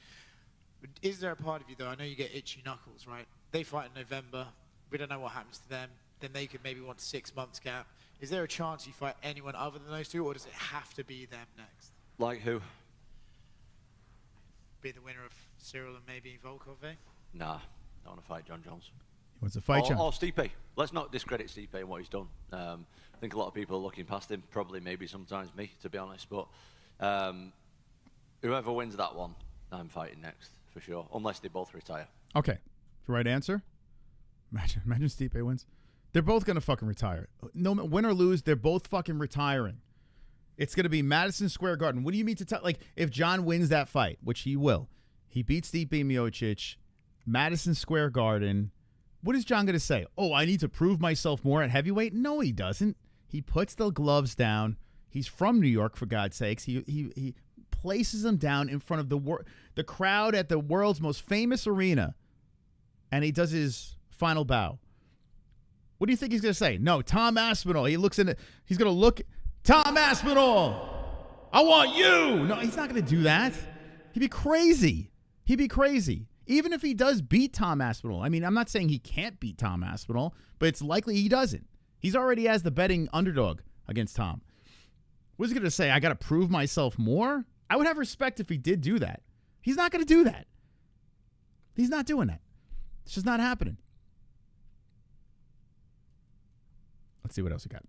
But is there a part of you, though? I know you get itchy knuckles, right? They fight in November. We don't know what happens to them. Then they could maybe want a 6 months gap. Is there a chance you fight anyone other than those two, or does it have to be them next? Like who? Be the winner of Cyril and maybe Volkov, eh? Nah, I want to fight John Jones. He wants to fight John. Or Stipe. Let's not discredit Stipe and what he's done. I think a lot of people are looking past him, probably maybe sometimes me, to be honest. But whoever wins that one, I'm fighting next, for sure, unless they both retire. Okay. The right answer? Imagine Stipe wins. They're both going to fucking retire. No, win or lose, they're both fucking retiring. It's going to be Madison Square Garden. What do you mean to tell? Like, if John wins that fight, which he will, he beats Stipe Miocic, Madison Square Garden. What is John going to say? Oh, I need to prove myself more at heavyweight? No, he doesn't. He puts the gloves down. He's from New York, for God's sakes. He places them down in front of the crowd at the world's most famous arena, and he does his final bow. What do you think he's going to say? No, Tom Aspinall. He looks in it. He's going to look. Tom Aspinall, I want you. No, he's not going to do that. He'd be crazy. He'd be crazy. Even if he does beat Tom Aspinall. I mean, I'm not saying he can't beat Tom Aspinall, but it's likely he doesn't. He's already as the betting underdog against Tom. What's he going to say? I got to prove myself more? I would have respect if he did do that. He's not going to do that. He's not doing that. It's just not happening. Let's see what else we got.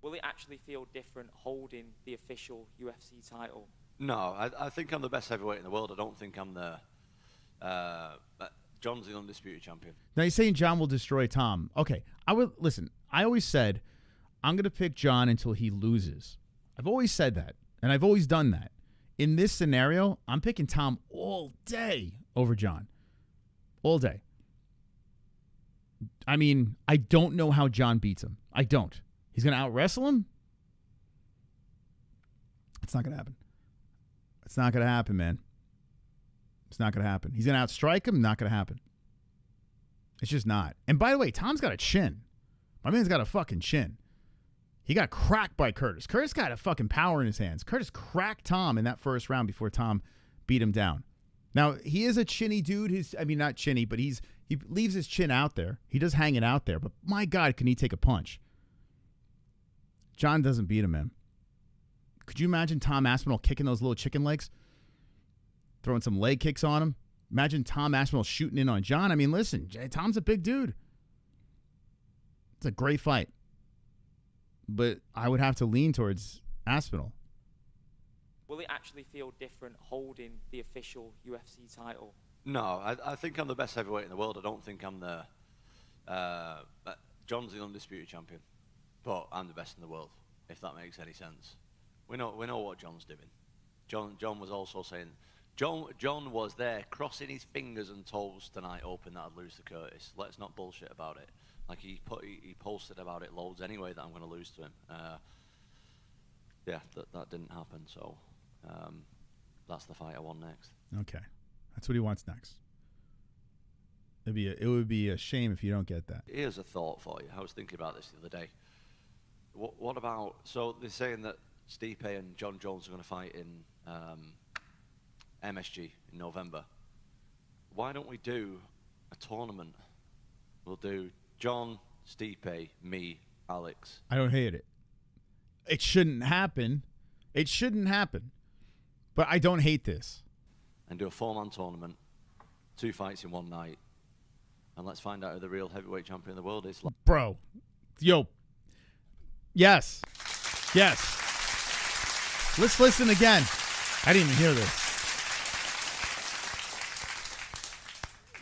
Will it actually feel different holding the official UFC title? No, I think I'm the best heavyweight in the world. I don't think I'm the... John's the undisputed champion. Now, you're saying John will destroy Tom. Okay, listen, I always said I'm going to pick John until he loses. I've always said that, and I've always done that. In this scenario, I'm picking Tom all day over John. All day. I mean, I don't know how John beats him. I don't. He's going to out-wrestle him? It's not going to happen. It's not going to happen, man. It's not going to happen. He's going to outstrike him? Not going to happen. It's just not. And by the way, Tom's got a chin. My man's got a fucking chin. He got cracked by Curtis. Curtis got a fucking power in his hands. Curtis cracked Tom in that first round before Tom beat him down. Now, he is a chinny dude. Not chinny, but he leaves his chin out there. He does hang it out there. But my God, can he take a punch? John doesn't beat him, man. Could you imagine Tom Aspinall kicking those little chicken legs? Throwing some leg kicks on him? Imagine Tom Aspinall shooting in on John. I mean, listen, Tom's a big dude. It's a great fight. But I would have to lean towards Aspinall. Will it actually feel different holding the official UFC title? No, I think I'm the best heavyweight in the world. I don't think I'm the... John's the undisputed champion. But I'm the best in the world, if that makes any sense. We know what John's doing. John was also saying... John was there crossing his fingers and toes tonight, hoping that I'd lose to Curtis. Let's not bullshit about it. Like he posted about it loads anyway that I'm going to lose to him. Yeah, that didn't happen. So that's the fight I want next. Okay, that's what he wants next. It would be a shame if you don't get that. Here's a thought for you. I was thinking about this the other day. What about? So they're saying that Stipe and John Jones are going to fight in MSG in November. Why don't we do a tournament? We'll do John, Stipe, me, Alex. I don't hate it. It shouldn't happen. It shouldn't happen. But I don't hate this. And do a 4-man tournament, 2 fights in one night, and let's find out who the real heavyweight champion of the world is. Bro. Yo. Yes. Yes. Let's listen again. I didn't even hear this.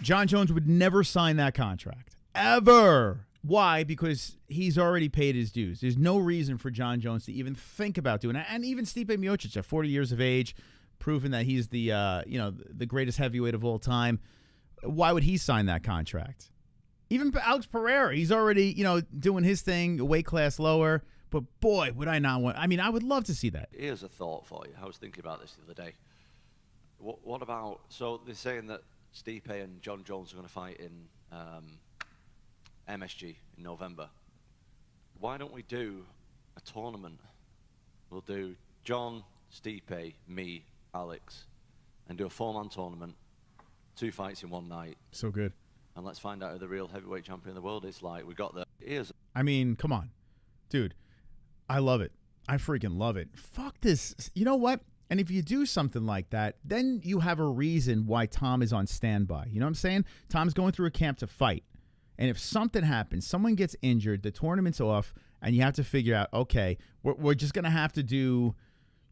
John Jones would never sign that contract. Ever. Why? Because he's already paid his dues. There's no reason for John Jones to even think about doing that. And even Stipe Miocic at 40 years of age, proven that he's the the greatest heavyweight of all time. Why would he sign that contract? Even Alex Pereira, he's already, doing his thing, a weight class lower. But boy, would I not want. I mean, I would love to see that. Here's a thought for you. I was thinking about this the other day. What about, so they're saying that Stipe and John Jones are going to fight in MSG in November. Why don't we do a tournament? We'll do John, Stipe, me, Alex, and do a 4-man tournament, 2 fights in one night. So good. And let's find out who the real heavyweight champion in the world is. Like, we got the ears. I mean, come on. Dude, I love it. I freaking love it. Fuck this. You know what? And if you do something like that, then you have a reason why Tom is on standby. You know what I'm saying? Tom's going through a camp to fight. And if something happens, someone gets injured, the tournament's off, and you have to figure out, okay, we're just going to have to do,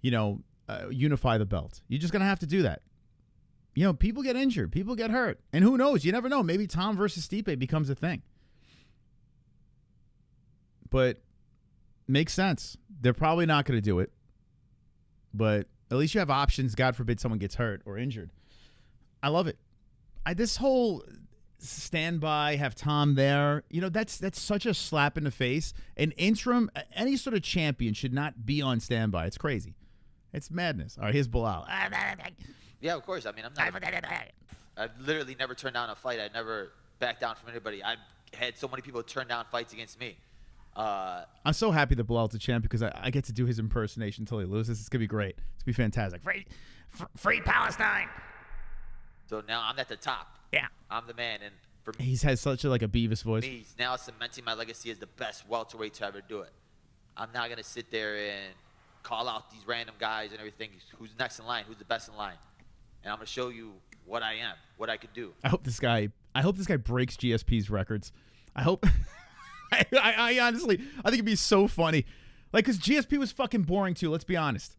unify the belt. You're just going to have to do that. People get injured. People get hurt. And who knows? You never know. Maybe Tom versus Stipe becomes a thing. But makes sense. They're probably not going to do it. But at least you have options. God forbid someone gets hurt or injured. I love it. This whole standby, have Tom there, that's such a slap in the face. An interim, any sort of champion should not be on standby. It's crazy. It's madness. All right, here's Belal. Yeah, of course. I mean, I've literally never turned down a fight. I never backed down from anybody. I've had so many people turn down fights against me. I'm so happy that Belal's a champ because I get to do his impersonation until he loses. It's going to be great. It's going to be fantastic. Free Palestine. So now I'm at the top. Yeah. I'm the man. And for me, he's had such a Beavis voice. Me, he's now cementing my legacy as the best welterweight to ever do it. I'm not going to sit there and call out these random guys and everything. Who's next in line? Who's the best in line? And I'm going to show you what I am, what I could do. I hope this guy breaks GSP's records. I hope. I honestly, I think it'd be so funny. Like, because GSP was fucking boring too, let's be honest.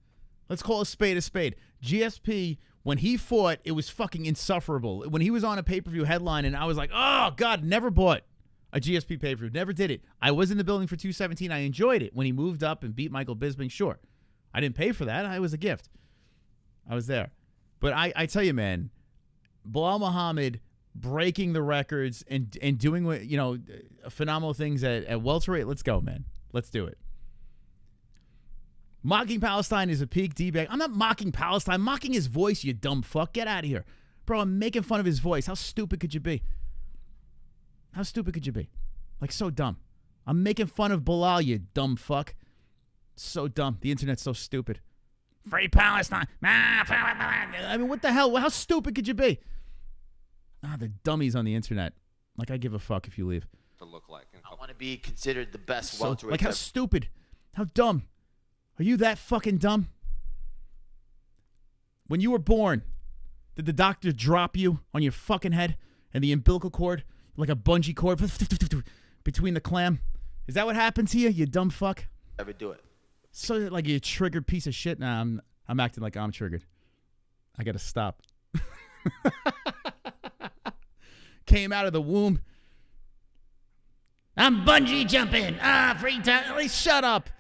Let's call a spade a spade. GSP, when he fought, it was fucking insufferable. When he was on a pay-per-view headline, and I was like, oh, God, never bought a GSP pay-per-view. Never did it. I was in the building for 217. I enjoyed it. When he moved up and beat Michael Bisping, sure. I didn't pay for that. It was a gift. I was there. But I tell you, man, Belal Muhammad breaking the records and doing what phenomenal things at welterweight. Let's go, man. Let's do it. Mocking Palestine is a peak D-bag. I'm not mocking Palestine. I'm mocking his voice, you dumb fuck. Get out of here. Bro, I'm making fun of his voice. How stupid could you be? How stupid could you be? Like, so dumb. I'm making fun of Belal, you dumb fuck. So dumb. The internet's so stupid. Free Palestine. I mean, what the hell? How stupid could you be? The dummies on the internet. Like, I give a fuck if you leave. To look like. I want to be considered the best So, welterweight. like, how stupid. How dumb. Are you that fucking dumb? When you were born, did the doctor drop you on your fucking head and the umbilical cord, like a bungee cord, between the clam? Is that what happened to you, you dumb fuck? Ever do it? So, like, you triggered piece of shit. Nah, I'm acting like I'm triggered. I gotta stop. Came out of the womb. I'm bungee jumping. Free time. At least shut up.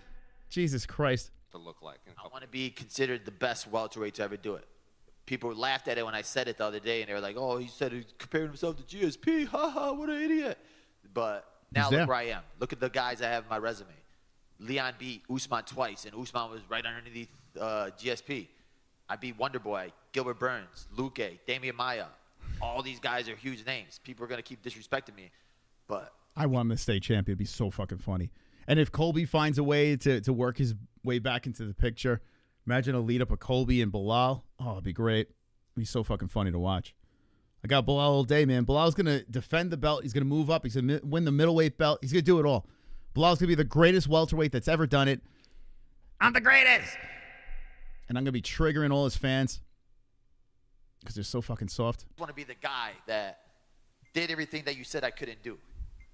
Jesus Christ. To look like. I want to be considered the best welterweight to ever do it. People laughed at it when I said it the other day, and they were like, "Oh, he said he's comparing himself to GSP. Ha ha, what an idiot!" But now look where I am. Look at the guys I have in my resume. Leon beat Usman twice, and Usman was right underneath GSP. I beat Wonderboy, Gilbert Burns, Luque, Damian Maia. All these guys are huge names. People are going to keep disrespecting me, but I want him to stay champion. It'd be so fucking funny. And if Colby finds a way to work his way back into the picture, imagine a lead up of Colby and Belal. Oh, it'd be great. It'd be so fucking funny to watch. I got Belal all day, man. Belal's going to defend the belt. He's going to move up. He's going to win the middleweight belt. He's going to do it all. Belal's going to be the greatest welterweight that's ever done it. I'm the greatest. And I'm going to be triggering all his fans because they're so fucking soft. I want to be the guy that did everything that you said I couldn't do.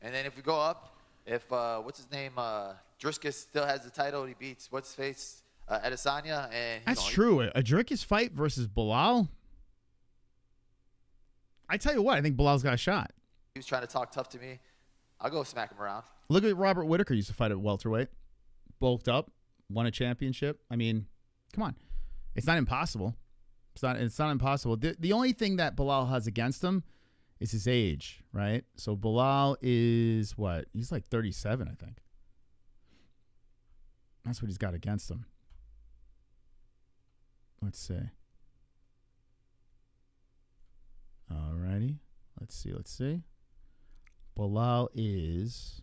And then if we go up, if, what's his name, Druskus still has the title, he beats, what's his face, Adesanya. And that's true. A Drickus fight versus Belal? I tell you what, I think Belal's got a shot. He was trying to talk tough to me. I'll go smack him around. Look at Robert Whittaker used to fight at welterweight. Bulked up, won a championship. I mean, come on. It's not impossible. It's not impossible. The only thing that Belal has against him is his age, right? So Belal is what? He's like 37, I think. That's what he's got against him. Let's see. Alrighty. Let's see. Belal is...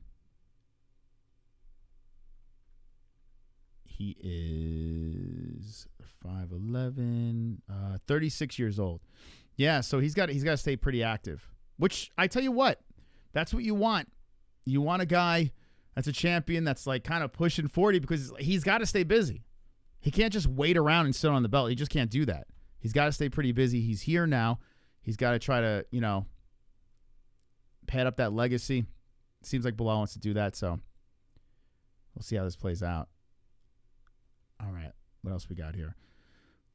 He is 5'11", 36 years old. Yeah, so he's got to stay pretty active. Which, I tell you what, that's what you want. You want a guy that's a champion that's like kind of pushing 40 because he's got to stay busy. He can't just wait around and sit on the belt. He just can't do that. He's got to stay pretty busy. He's here now. He's got to try to, pad up that legacy. Seems like Belal wants to do that, so we'll see how this plays out. All right, what else we got here?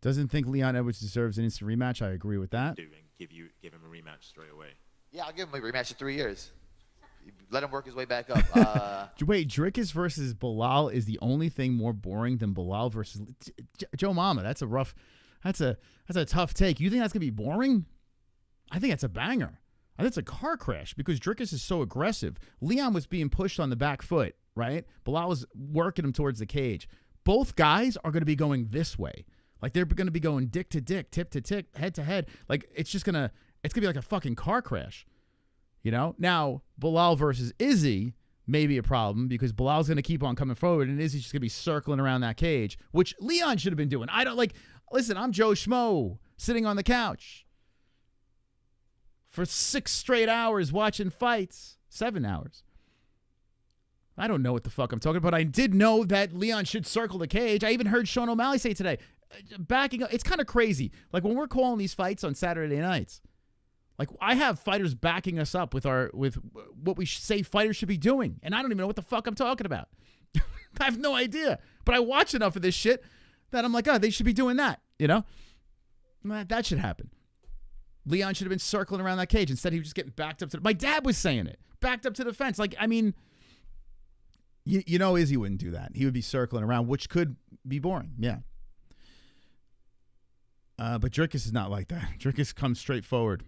Doesn't think Leon Edwards deserves an instant rematch. I agree with that. Give him a rematch straight away. Yeah, I'll give him a rematch in 3 years. Let him work his way back up. Wait, Drickus versus Belal is the only thing more boring than Belal versus Joe Mama. That's a tough take. You think that's gonna be boring? I think that's a banger. I think it's a car crash because Drickus is so aggressive. Leon was being pushed on the back foot, right? Belal was working him towards the cage. Both guys are going to be going this way. Like they're going to be going dick to dick, tip to tip, head to head. Like it's going to be like a fucking car crash. Now Belal versus Izzy may be a problem because Belal's going to keep on coming forward and Izzy's just going to be circling around that cage, which Leon should have been doing. Listen, I'm Joe Schmo sitting on the couch for 6 straight hours watching fights, 7 hours. I don't know what the fuck I'm talking about. I did know that Leon should circle the cage. I even heard Sean O'Malley say today, backing up. It's kind of crazy. Like when we're calling these fights on Saturday nights, like I have fighters backing us up with what we say fighters should be doing. And I don't even know what the fuck I'm talking about. I have no idea. But I watch enough of this shit that I'm like, oh, they should be doing that. That should happen. Leon should have been circling around that cage. Instead, he was just getting backed up to my dad was saying it. Backed up to the fence. Like, I mean... Izzy wouldn't do that. He would be circling around, which could be boring. Yeah. But Drickus is not like that. Drickus comes straight forward.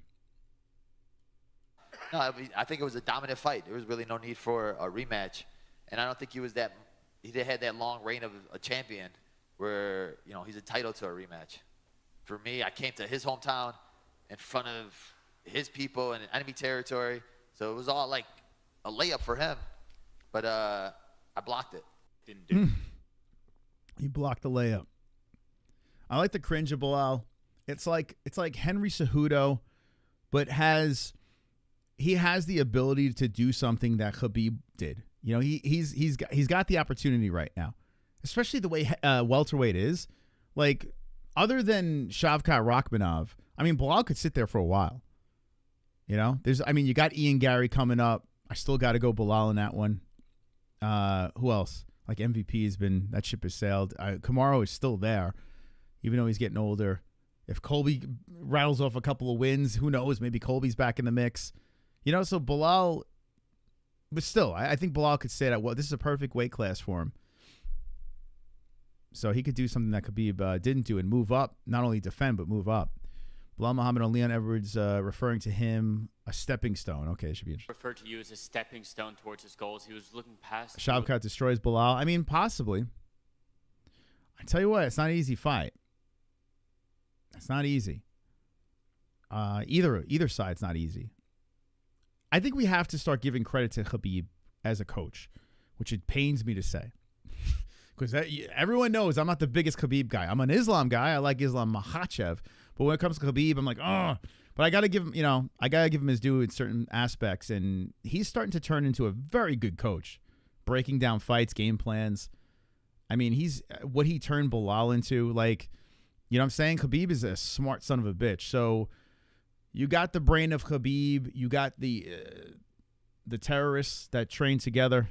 No, I think it was a dominant fight. There was really no need for a rematch. And I don't think he had that long reign of a champion where, he's entitled to a rematch. For me, I came to his hometown in front of his people in enemy territory. So it was all like a layup for him. But I blocked it. Didn't do it. You blocked the layup. I like the cringe of Belal. It's like Henry Cejudo, but he has the ability to do something that Khabib did. He's got the opportunity right now, especially the way welterweight is. Like other than Shavkat Rakhmonov, I mean Belal could sit there for a while. You got Ian Gary coming up. I still got to go Belal in that one. Who else? Like MVP has been, that ship has sailed. Kamaru is still there, even though he's getting older. If Colby rattles off a couple of wins, who knows? Maybe Colby's back in the mix. So Belal, but still, I think Belal could say that, well, this is a perfect weight class for him. So he could do something that Khabib didn't do and move up, not only defend, but move up. Belal Muhammad on Leon Edwards referring to him a stepping stone. Okay, it should be interesting. Referred to you as a stepping stone towards his goals. He was looking past. Shavkat destroys Belal. I mean, possibly. I tell you what, it's not an easy fight. It's not easy. Either side's not easy. I think we have to start giving credit to Khabib as a coach, which it pains me to say. Because everyone knows I'm not the biggest Khabib guy. I'm an Islam guy. I like Islam Makhachev. But when it comes to Khabib, I'm like, oh. But I got to give him, his due in certain aspects. And he's starting to turn into a very good coach. Breaking down fights, game plans. I mean, he's what he turned Belal into. Like, you know what I'm saying? Khabib is a smart son of a bitch. So you got the brain of Khabib. You got the terrorists that train together.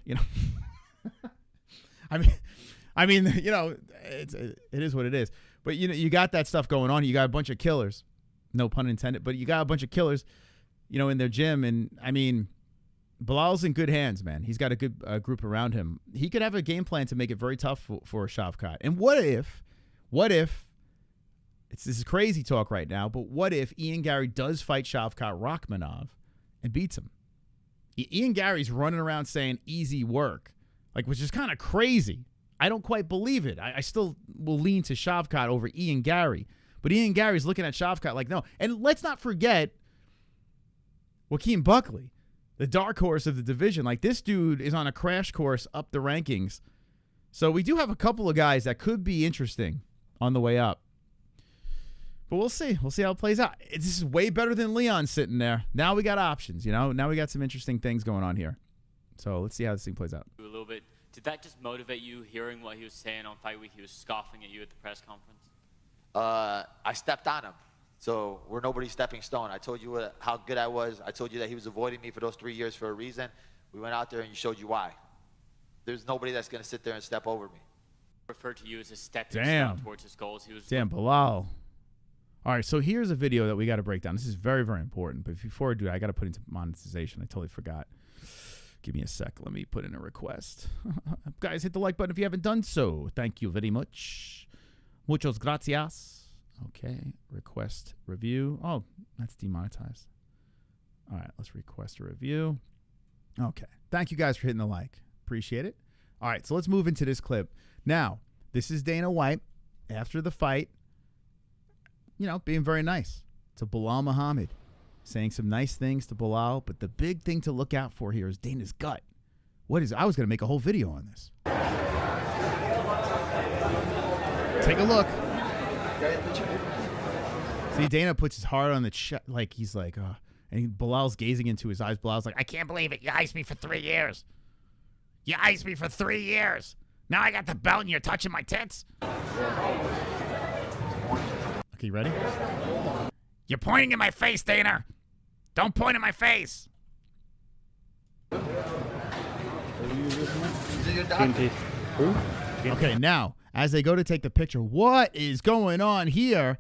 I mean, it is what it is. But you got that stuff going on. You got a bunch of killers, no pun intended. But you got a bunch of killers in their gym. And, I mean, Belal's in good hands, man. He's got a good group around him. He could have a game plan to make it very tough for Shavkat. And what if, this is crazy talk right now, but what if Ian Gary does fight Shavkat Rakhmonov and beats him? Ian Gary's running around saying easy work, which is kind of crazy. I don't quite believe it. I still will lean to Shavkat over Ian Gary. But Ian Gary's looking at Shavkat like, no. And let's not forget Joaquin Buckley, the dark horse of the division. This dude is on a crash course up the rankings. So we do have a couple of guys that could be interesting on the way up. But we'll see. We'll see how it plays out. This is way better than Leon sitting there. Now we got options, Now we got some interesting things going on here. So let's see how this thing plays out. A little bit. Did that just motivate you, hearing what he was saying on fight week? He was scoffing at you at the press conference. I stepped on him. So we're nobody's stepping stone. I told you how good I was. I told you that he was avoiding me for those 3 years for a reason. We went out there and you showed you why. There's nobody that's going to sit there and step over me. Referred to you as a stepping stone towards his goals. He was Belal. All right, so here's a video that we got to break down. This is very, very important. But before I do that, I got to put into monetization. I totally forgot. Give me a sec. Let me put in a request. Guys, hit the like button if you haven't done so. Thank you very much. Muchos gracias. Okay, request review. Oh, that's demonetized. All right, let's request a review. Okay, thank you guys for hitting the like. Appreciate it. All right, so let's move into this clip. Now, this is Dana White after the fight, being very nice to Belal Muhammad, saying some nice things to Belal, but the big thing to look out for here is Dana's gut. I was going to make a whole video on this. Take a look. See, Dana puts his heart on the chest, he's like, and Belal's gazing into his eyes. Belal's like, I can't believe it. You iced me for 3 years. You iced me for 3 years. Now I got the belt and you're touching my tits. Okay, you ready? You're pointing in my face, Dana. Don't point in my face. Okay, now, as they go to take the picture, what is going on here?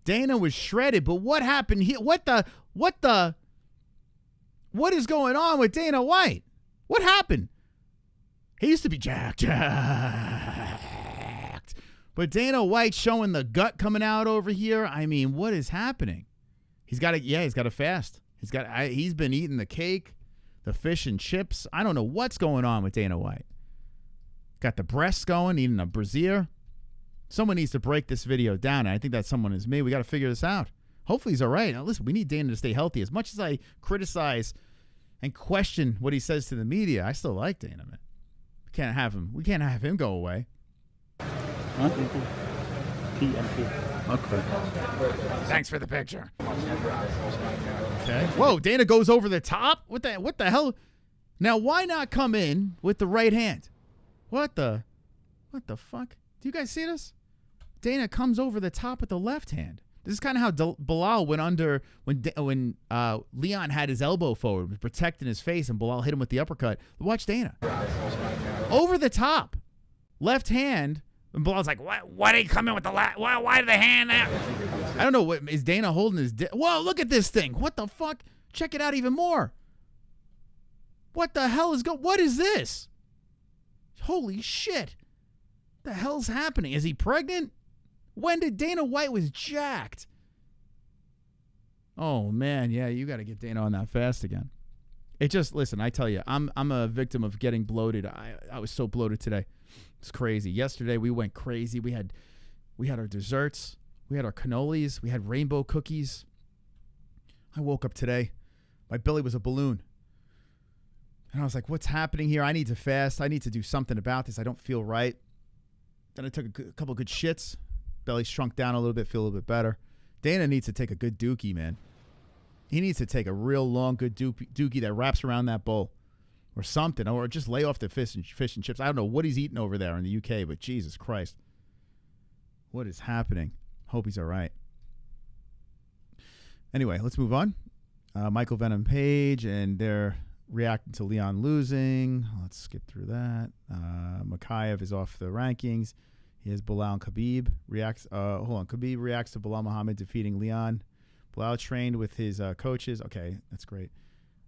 Dana was shredded, but what happened here? What is going on with Dana White? What happened? He used to be jacked. But Dana White showing the gut coming out over here. I mean, what is happening? He's got to fast. He's been eating the cake, the fish and chips. I don't know what's going on with Dana White. Got the breasts going, eating a brassiere. Someone needs to break this video down, and I think that someone is me. We got to figure this out. Hopefully he's all right. Now, listen, we need Dana to stay healthy. As much as I criticize and question what he says to the media, I still like Dana, man. We can't have him go away. Okay. Thanks for the picture. Okay. Whoa, Dana goes over the top? What the hell? Now, why not come in with the right hand? What the fuck? Do you guys see this? Dana comes over the top with the left hand. This is kind of how Belal went under when Leon had his elbow forward, was protecting his face, and Belal hit him with the uppercut. Watch Dana. Over the top. Left hand. And Belal's like, why did he come in with the left? Why did the hand there? I don't know. What is Dana holding his Whoa, look at this thing. What the fuck? Check it out even more. What the hell is what is this? Holy shit. The hell's happening? Is he pregnant? When did Dana White was jacked? Oh man, yeah, you got to get Dana on that fast again. It just, listen, I tell you, I'm a victim of getting bloated. I was so bloated today. It's crazy. Yesterday we went crazy. We had our desserts, we had our cannolis, we had rainbow cookies. I woke up today, my belly was a balloon. And I was like, what's happening here? I need to fast. I need to do something about this. I don't feel right. Then I took a couple good shits. Belly shrunk down a little bit, feel a little bit better. Dana needs to take a good dookie, man. He needs to take a real long, good dookie that wraps around that bowl or something, or just lay off the fish and chips. I don't know what he's eating over there in the UK, but Jesus Christ. What is happening? Hope he's all right. Anyway, let's move on. Michael Venom Page, and they're reacting to Leon losing. Let's skip through that. Mokaev is off the rankings. Here's Belal and Khabib reacts. Khabib reacts to Belal Muhammad defeating Leon. Belal trained with his coaches. Okay, that's great.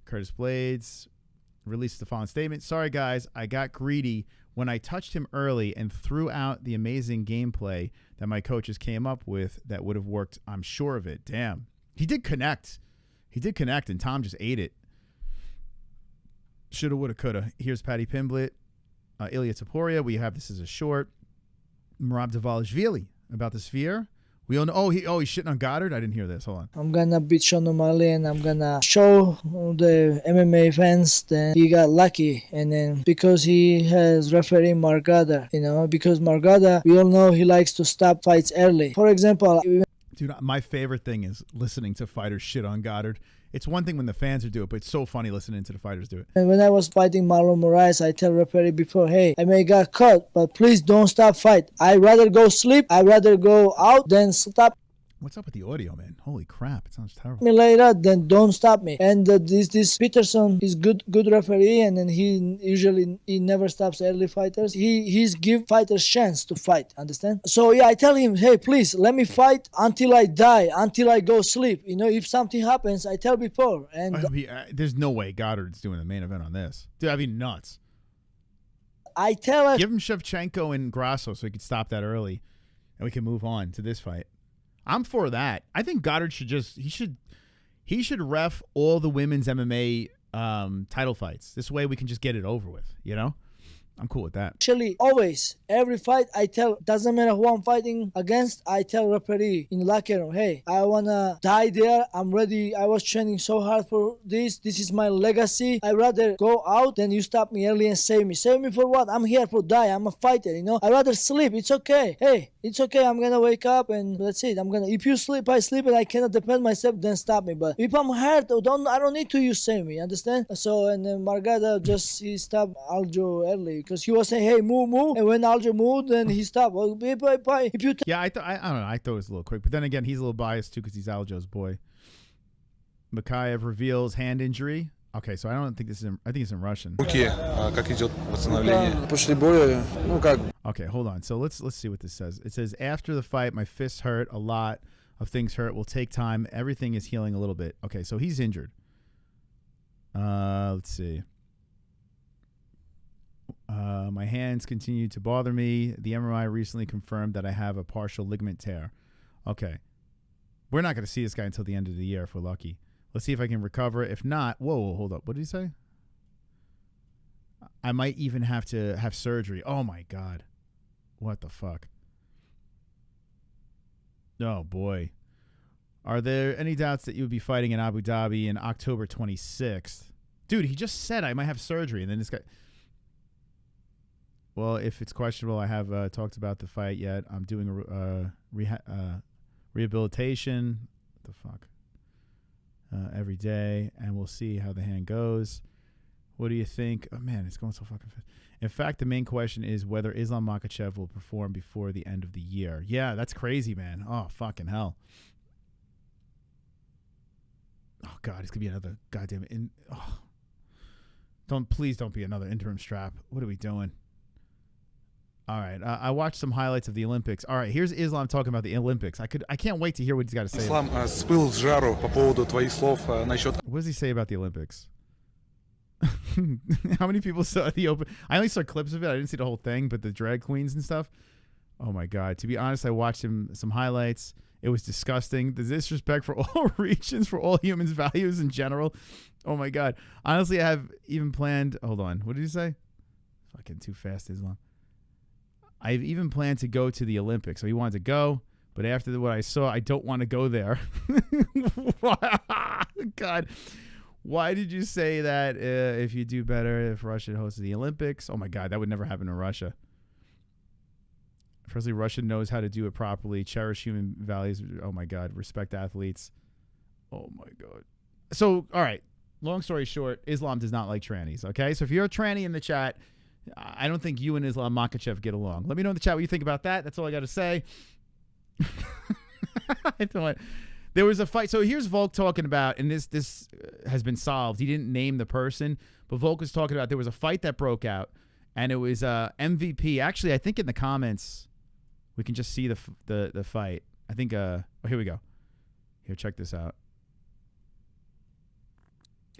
Curtis Blaydes released the following statement. Sorry, guys. I got greedy when I touched him early and threw out the amazing gameplay that my coaches came up with that would have worked. I'm sure of it. Damn. He did connect. And Tom just ate it. Shoulda, woulda, coulda. Here's Paddy Pimblett, Ilya Taporia. We have this as a short. Merab Dvalishvili about the Sphere. We all know. Oh, he's shitting on Goddard. I didn't hear this. Hold on. I'm gonna beat Sean O'Malley and I'm gonna show the MMA fans that he got lucky. And then because he has referee Margada, because Margada, we all know he likes to stop fights early. For example, dude, my favorite thing is listening to fighters shit on Goddard. It's one thing when the fans do it, but it's so funny listening to the fighters do it. And when I was fighting Marlon Moraes, I tell referee before, hey, I may got caught, but please don't stop fight. I'd rather go sleep. I'd rather go out than stop. What's up with the audio, man? Holy crap, it sounds terrible. Me later, then don't stop me. And this Patterson is good referee, and then he never stops early fighters. He's give fighters chance to fight, understand? So yeah, I tell him, hey, please let me fight until I die, until I go sleep. If something happens, I tell before. And there's no way Goddard's doing the main event on this. Dude, I'd be nuts. I tell her, give him Shevchenko and Grasso so he could stop that early, and we can move on to this fight. I'm for that. I think Goddard he should ref all the women's MMA title fights. This way we can just get it over with, I'm cool with that. Actually, always, every fight I tell, doesn't matter who I'm fighting against, I tell referee in locker room, hey, I want to die there. I'm ready. I was training so hard for this. This is my legacy. I'd rather go out than you stop me early and save me. Save me for what? I'm here for die. I'm a fighter, I'd rather sleep. It's okay. Hey, it's okay. I'm going to wake up and that's it. If you sleep, I sleep and I cannot defend myself, then stop me. But if I'm hurt, I don't need to you save me. Understand? So, and then Margada he stopped Aljo early. Because he was saying, hey, move. And when Aljo moved, then he stopped. Well, bye. Yeah, I don't know. I thought it was a little quick. But then again, he's a little biased, too, because he's Aljo's boy. Mokaev reveals hand injury. Okay, so I don't think this is I think it's in Russian. Okay, hold on. So let's see what this says. It says, after the fight, my fists hurt a lot. Of things hurt. Will take time. Everything is healing a little bit. Okay, so he's injured. Let's see. My hands continue to bother me. The MRI recently confirmed that I have a partial ligament tear. Okay. We're not going to see this guy until the end of the year if we're lucky. Let's see if I can recover. If not, whoa, hold up. What did he say? I might even have to have surgery. Oh, my God. What the fuck? Oh, boy. Are there any doubts that you would be fighting in Abu Dhabi in October 26th? Dude, he just said I might have surgery. And then this guy... Well, if it's questionable, I have talked about the fight yet. I'm doing rehabilitation. What the fuck? Every day, and we'll see how the hand goes. What do you think? Oh, man, it's going so fucking fast. In fact, the main question is whether Islam Makhachev will perform before the end of the year. Yeah, that's crazy, man. Oh, fucking hell. Oh, God, it's going to be another goddamn... Please don't be another interim strap. What are we doing? All right, I watched some highlights of the Olympics. All right, here's Islam talking about the Olympics. I can't wait to hear what he's got to say. Islam, спыл с жару по поводу твоих слов насчет... What does he say about the Olympics? How many people saw the open? I only saw clips of it. I didn't see the whole thing, but the drag queens and stuff. Oh my God! To be honest, I watched some highlights. It was disgusting. The disrespect for all regions, for all humans' values in general. Oh my God! Honestly, I have even planned. Hold on. What did you say? Fucking too fast, Islam. I've even planned to go to the Olympics. So he wanted to go, but after what I saw, I don't want to go there. God, why did you say that if you do better if Russia hosts the Olympics? Oh, my God, that would never happen in Russia. Firstly, Russia knows how to do it properly. Cherish human values. Oh, my God. Respect athletes. Oh, my God. So, all right. Long story short, Islam does not like trannies, okay? So if you're a tranny in the chat... I don't think you and Islam Makhachev get along. Let me know in the chat what you think about that. That's all I got to say. I thought there was a fight. So here's Volk talking about, and this has been solved. He didn't name the person, but Volk was talking about there was a fight that broke out, and it was MVP. Actually, I think in the comments we can just see the fight. I think. Here we go. Here, check this out.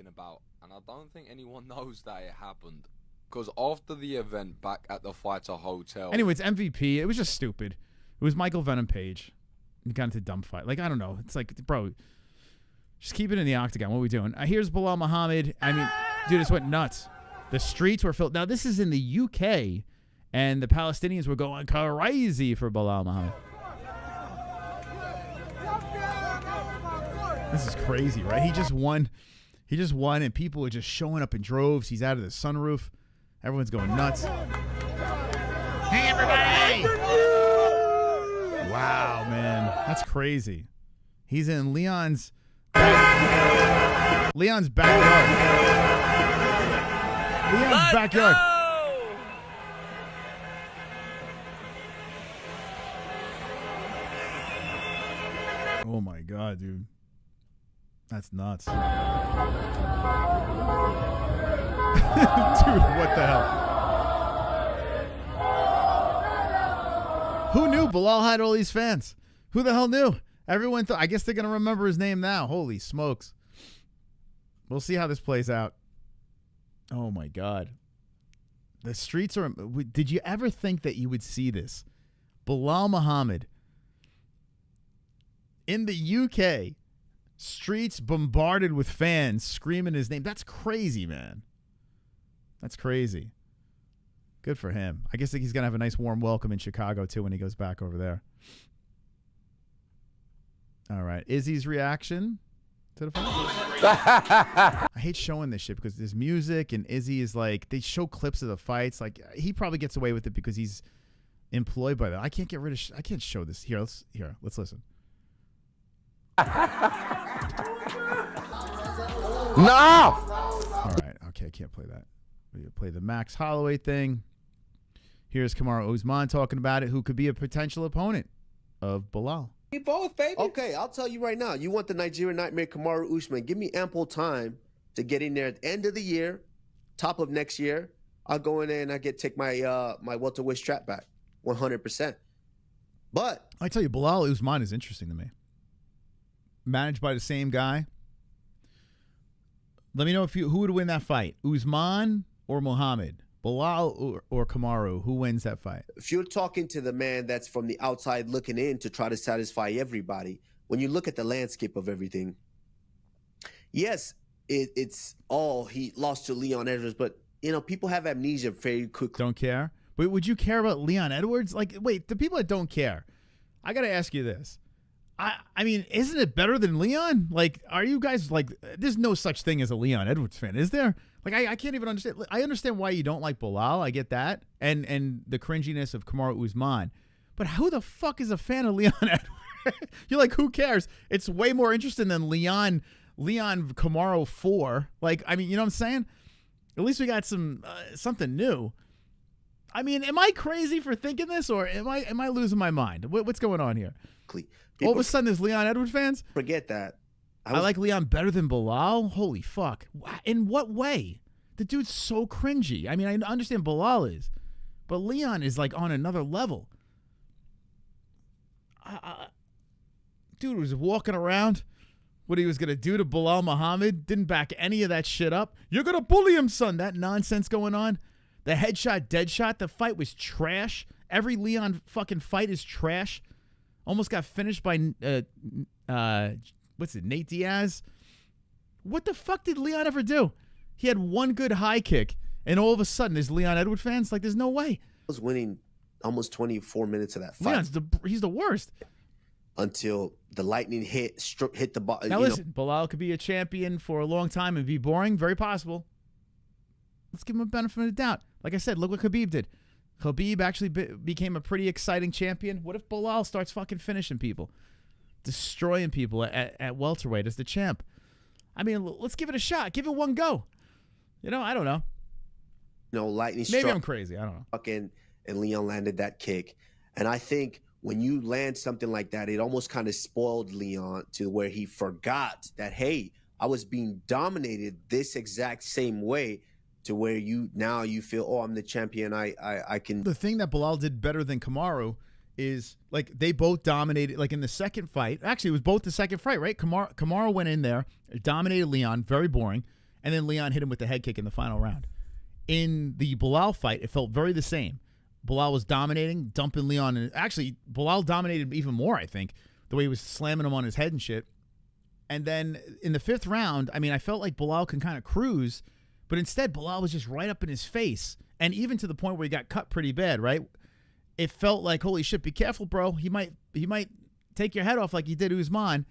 About, and I don't think anyone knows that it happened, because after the event back at the fighter hotel. Anyway, it's MVP. It was just stupid. It was Michael Venom Page. He got into a dumb fight. Like, I don't know. It's like, bro, just keep it in the octagon. What are we doing? Here's Belal Muhammad. I mean, dude, this went nuts. The streets were filled. Now, this is in the UK, and the Palestinians were going crazy for Belal Muhammad. This is crazy, right? He just won. He just won, and people were just showing up in droves. He's out of the sunroof. Everyone's going nuts. Hey, everybody! Wow, man. That's crazy. He's in Leon's backyard. Leon's backyard. Oh, my God, dude. That's nuts. Dude, what the hell? Who knew Belal had all these fans? Who the hell knew? Everyone thought, I guess they're going to remember his name now. Holy smokes. We'll see how this plays out. Oh, my God. The streets are... Did you ever think that you would see this? Belal Muhammad in the UK... Streets bombarded with fans screaming his name. That's crazy, man. That's crazy. Good for him. I guess he's going to have a nice warm welcome in Chicago, too, when he goes back over there. All right. Izzy's reaction to the fight. I hate showing this shit because there's music, and Izzy is like, they show clips of the fights. Like, he probably gets away with it because he's employed by that. I can't get rid of I can't show this. Here, let's listen. No! All right. Okay, I can't play that. We play the Max Holloway thing. Here's Kamaru Usman talking about it, who could be a potential opponent of Belal. We both, baby. Okay, I'll tell you right now. You want the Nigerian Nightmare Kamaru Usman. Give me ample time to get in there at the end of the year, top of next year. I'll go in there and take my my welterweight strap back, 100%. But I tell you, Belal Usman is interesting to me. Managed by the same guy. Let me know who would win that fight, Usman or Muhammad, Belal or Kamaru. Who wins that fight? If you're talking to the man that's from the outside looking in to try to satisfy everybody, when you look at the landscape of everything, yes, it's all he lost to Leon Edwards, but people have amnesia very quickly. Don't care. But would you care about Leon Edwards? Like, wait, the people that don't care, I got to ask you this. I mean, isn't it better than Leon? Like, are you guys like, there's no such thing as a Leon Edwards fan, is there? Like, I can't even understand. I understand why you don't like Belal. I get that. And the cringiness of Kamaru Usman. But who the fuck is a fan of Leon Edwards? You're like, who cares? It's way more interesting than Leon Kamaru 4. Like, I mean, you know what I'm saying? At least we got something new. I mean, am I crazy for thinking this, or am I losing my mind? What's going on here? All of a sudden, there's Leon Edwards fans? Forget that. I like Leon better than Belal? Holy fuck. In what way? The dude's so cringy. I mean, I understand Belal is, but Leon is like on another level. Dude was walking around what he was going to do to Belal Muhammad. Didn't back any of that shit up. You're going to bully him, son. That nonsense going on. The headshot, dead shot. The fight was trash. Every Leon fucking fight is trash. Almost got finished by, what's it, Nate Diaz? What the fuck did Leon ever do? He had one good high kick, and all of a sudden there's Leon Edwards fans? Like, there's no way. I was winning almost 24 minutes of that fight. He's the worst. Until the lightning hit the ball. Now listen, Belal could be a champion for a long time and be boring. Very possible. Let's give him a benefit of the doubt. Like I said, look what Khabib did. Khabib actually became a pretty exciting champion. What if Belal starts fucking finishing people? Destroying people at welterweight as the champ? I mean, let's give it a shot. Give it one go. I don't know. Lightning Maybe struck. I'm crazy. I don't know. And Leon landed that kick. And I think when you land something like that, it almost kind of spoiled Leon to where he forgot that, hey, I was being dominated this exact same way, to where you feel, oh, I'm the champion. I can. The thing that Belal did better than Kamaru is like they both dominated. Like in the second fight, actually, it was both the second fight, right? Kamaru went in there, dominated Leon, very boring, and then Leon hit him with the head kick in the final round. In the Belal fight, it felt very the same. Belal was dominating, dumping Leon, and actually Belal dominated even more, I think, the way he was slamming him on his head and shit. And then in the fifth round, I mean, I felt like Belal can kind of cruise, but instead Belal was just right up in his face, and even to the point where he got cut pretty bad, right? It felt like, holy shit, be careful, bro. He might take your head off like he did Usman.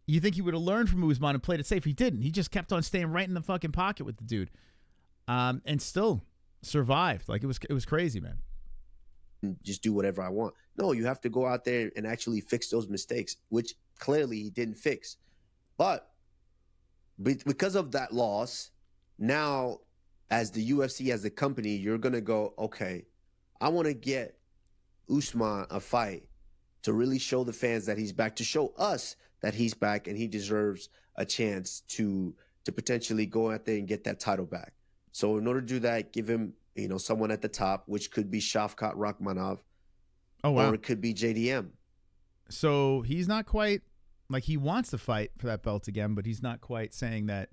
You think he would have learned from Usman and played it safe? He didn't. He just kept on staying right in the fucking pocket with the dude, and still survived. Like it was crazy, man. Just do whatever I want. No, you have to go out there and actually fix those mistakes, which clearly he didn't fix. But because of that loss, now as the UFC, as the company, you're gonna go, okay, I want to get Usman a fight to really show the fans that he's back, to show us that he's back and he deserves a chance to potentially go out there and get that title back. So in order to do that, give him, someone at the top, which could be Shavkat Rakhmonov. Oh, wow. Or it could be JDM. So he's not quite, like, he wants to fight for that belt again, but he's not quite saying that,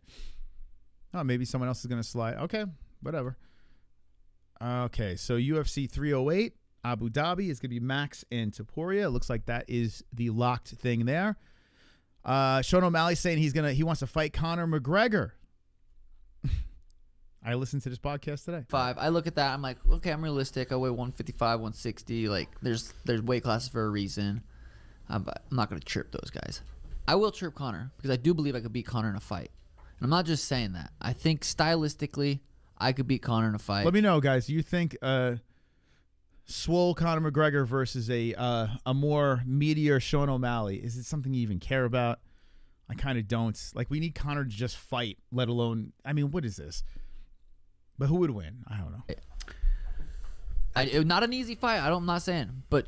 oh, maybe someone else is going to slide. Okay, whatever. Okay, so UFC 308, Abu Dhabi is going to be Max and Topuria. It looks like that is the locked thing there. Sean O'Malley saying he wants to fight Conor McGregor. I listened to this podcast today. I look at that. I'm like, okay, I'm realistic. I weigh 155, 160. Like, there's weight classes for a reason. I'm not going to chirp those guys. I will chirp Conor because I do believe I could beat Conor in a fight. And I'm not just saying that. I think stylistically, I could beat Conor in a fight. Let me know, guys. Do you think swole Conor McGregor versus a more meatier Sean O'Malley, is it something you even care about? I kind of don't. Like, we need Conor to just fight, let alone, I mean, what is this? But who would win? I don't know. Not an easy fight. I'm not saying. But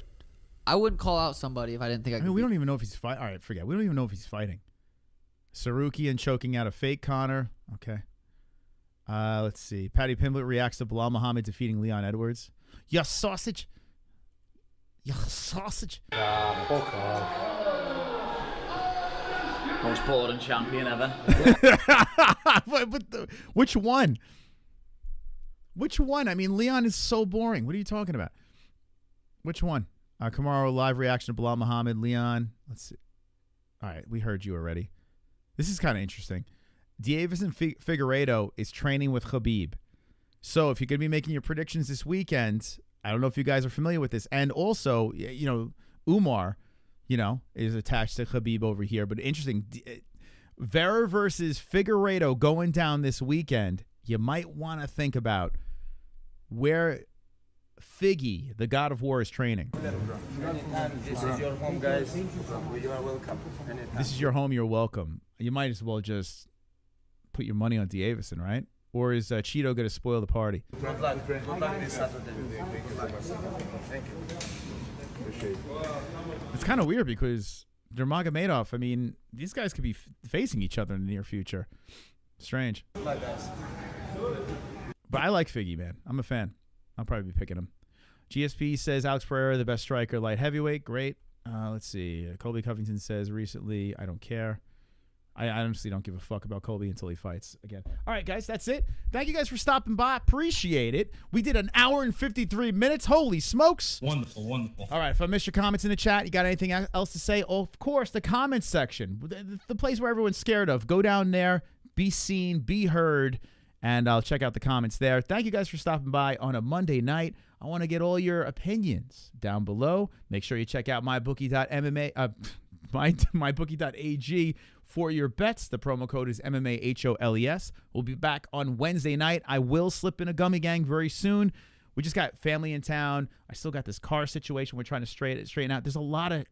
I wouldn't call out somebody if I didn't think I could. I mean, we don't even know if he's fighting. All right, forget. We don't even know if he's fighting. Sarukian choking out a fake Conor. Okay. Let's see. Paddy Pimblett reacts to Belal Muhammad defeating Leon Edwards. You sausage. You sausage. Fuck off. Most boring champion ever. Which one? Which one? I mean, Leon is so boring. What are you talking about? Which one? Kamaru live reaction to Belal Muhammad. Leon. Let's see. All right, we heard you already. This is kind of interesting. Deiveson Figueiredo is training with Khabib. So if you're going to be making your predictions this weekend, I don't know if you guys are familiar with this. And also, Umar, is attached to Khabib over here. But interesting. Vera versus Figueiredo going down this weekend. You might want to think about where Figgy, the God of War, is training. This is your home, guys. You are welcome. This is your home, you're welcome. You might as well just put your money on Deiveson, right? Or is Cheeto going to spoil the party? Good luck this Saturday. Thank you. It's kind of weird because Nurmagomedov, I mean, these guys could be facing each other in the near future. Strange. But I like Figgy, man. I'm a fan. I'll probably be picking him. GSP says Alex Pereira, the best striker, light heavyweight. Great. Let's see. Colby Covington says recently, I don't care. I honestly don't give a fuck about Colby until he fights again. All right, guys, that's it. Thank you guys for stopping by. Appreciate it. We did an hour and 53 minutes. Holy smokes. Wonderful, wonderful. All right, if I missed your comments in the chat, you got anything else to say? Oh, of course, the comments section, the place where everyone's scared of. Go down there, be seen, be heard, and I'll check out the comments there. Thank you guys for stopping by on a Monday night. I want to get all your opinions down below. Make sure you check out mybookie.ag for your bets. The promo code is MMAHOLES. We'll be back on Wednesday night. I will slip in a gummy gang very soon. We just got family in town. I still got this car situation we're trying to straighten out. There's a lot of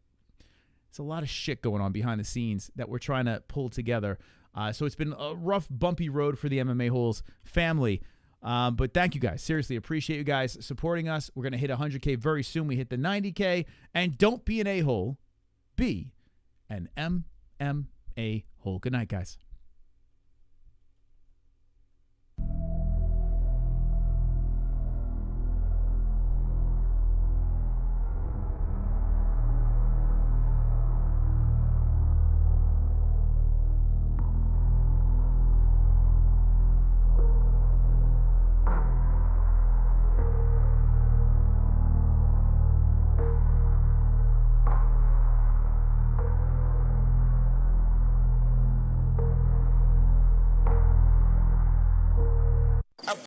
shit going on behind the scenes that we're trying to pull together. So it's been a rough, bumpy road for the MMA-Holes family. But thank you guys. Seriously, appreciate you guys supporting us. We're going to hit 100K very soon. We hit the 90K. And don't be an a-hole. Be an MMA-Hole. Good night, guys.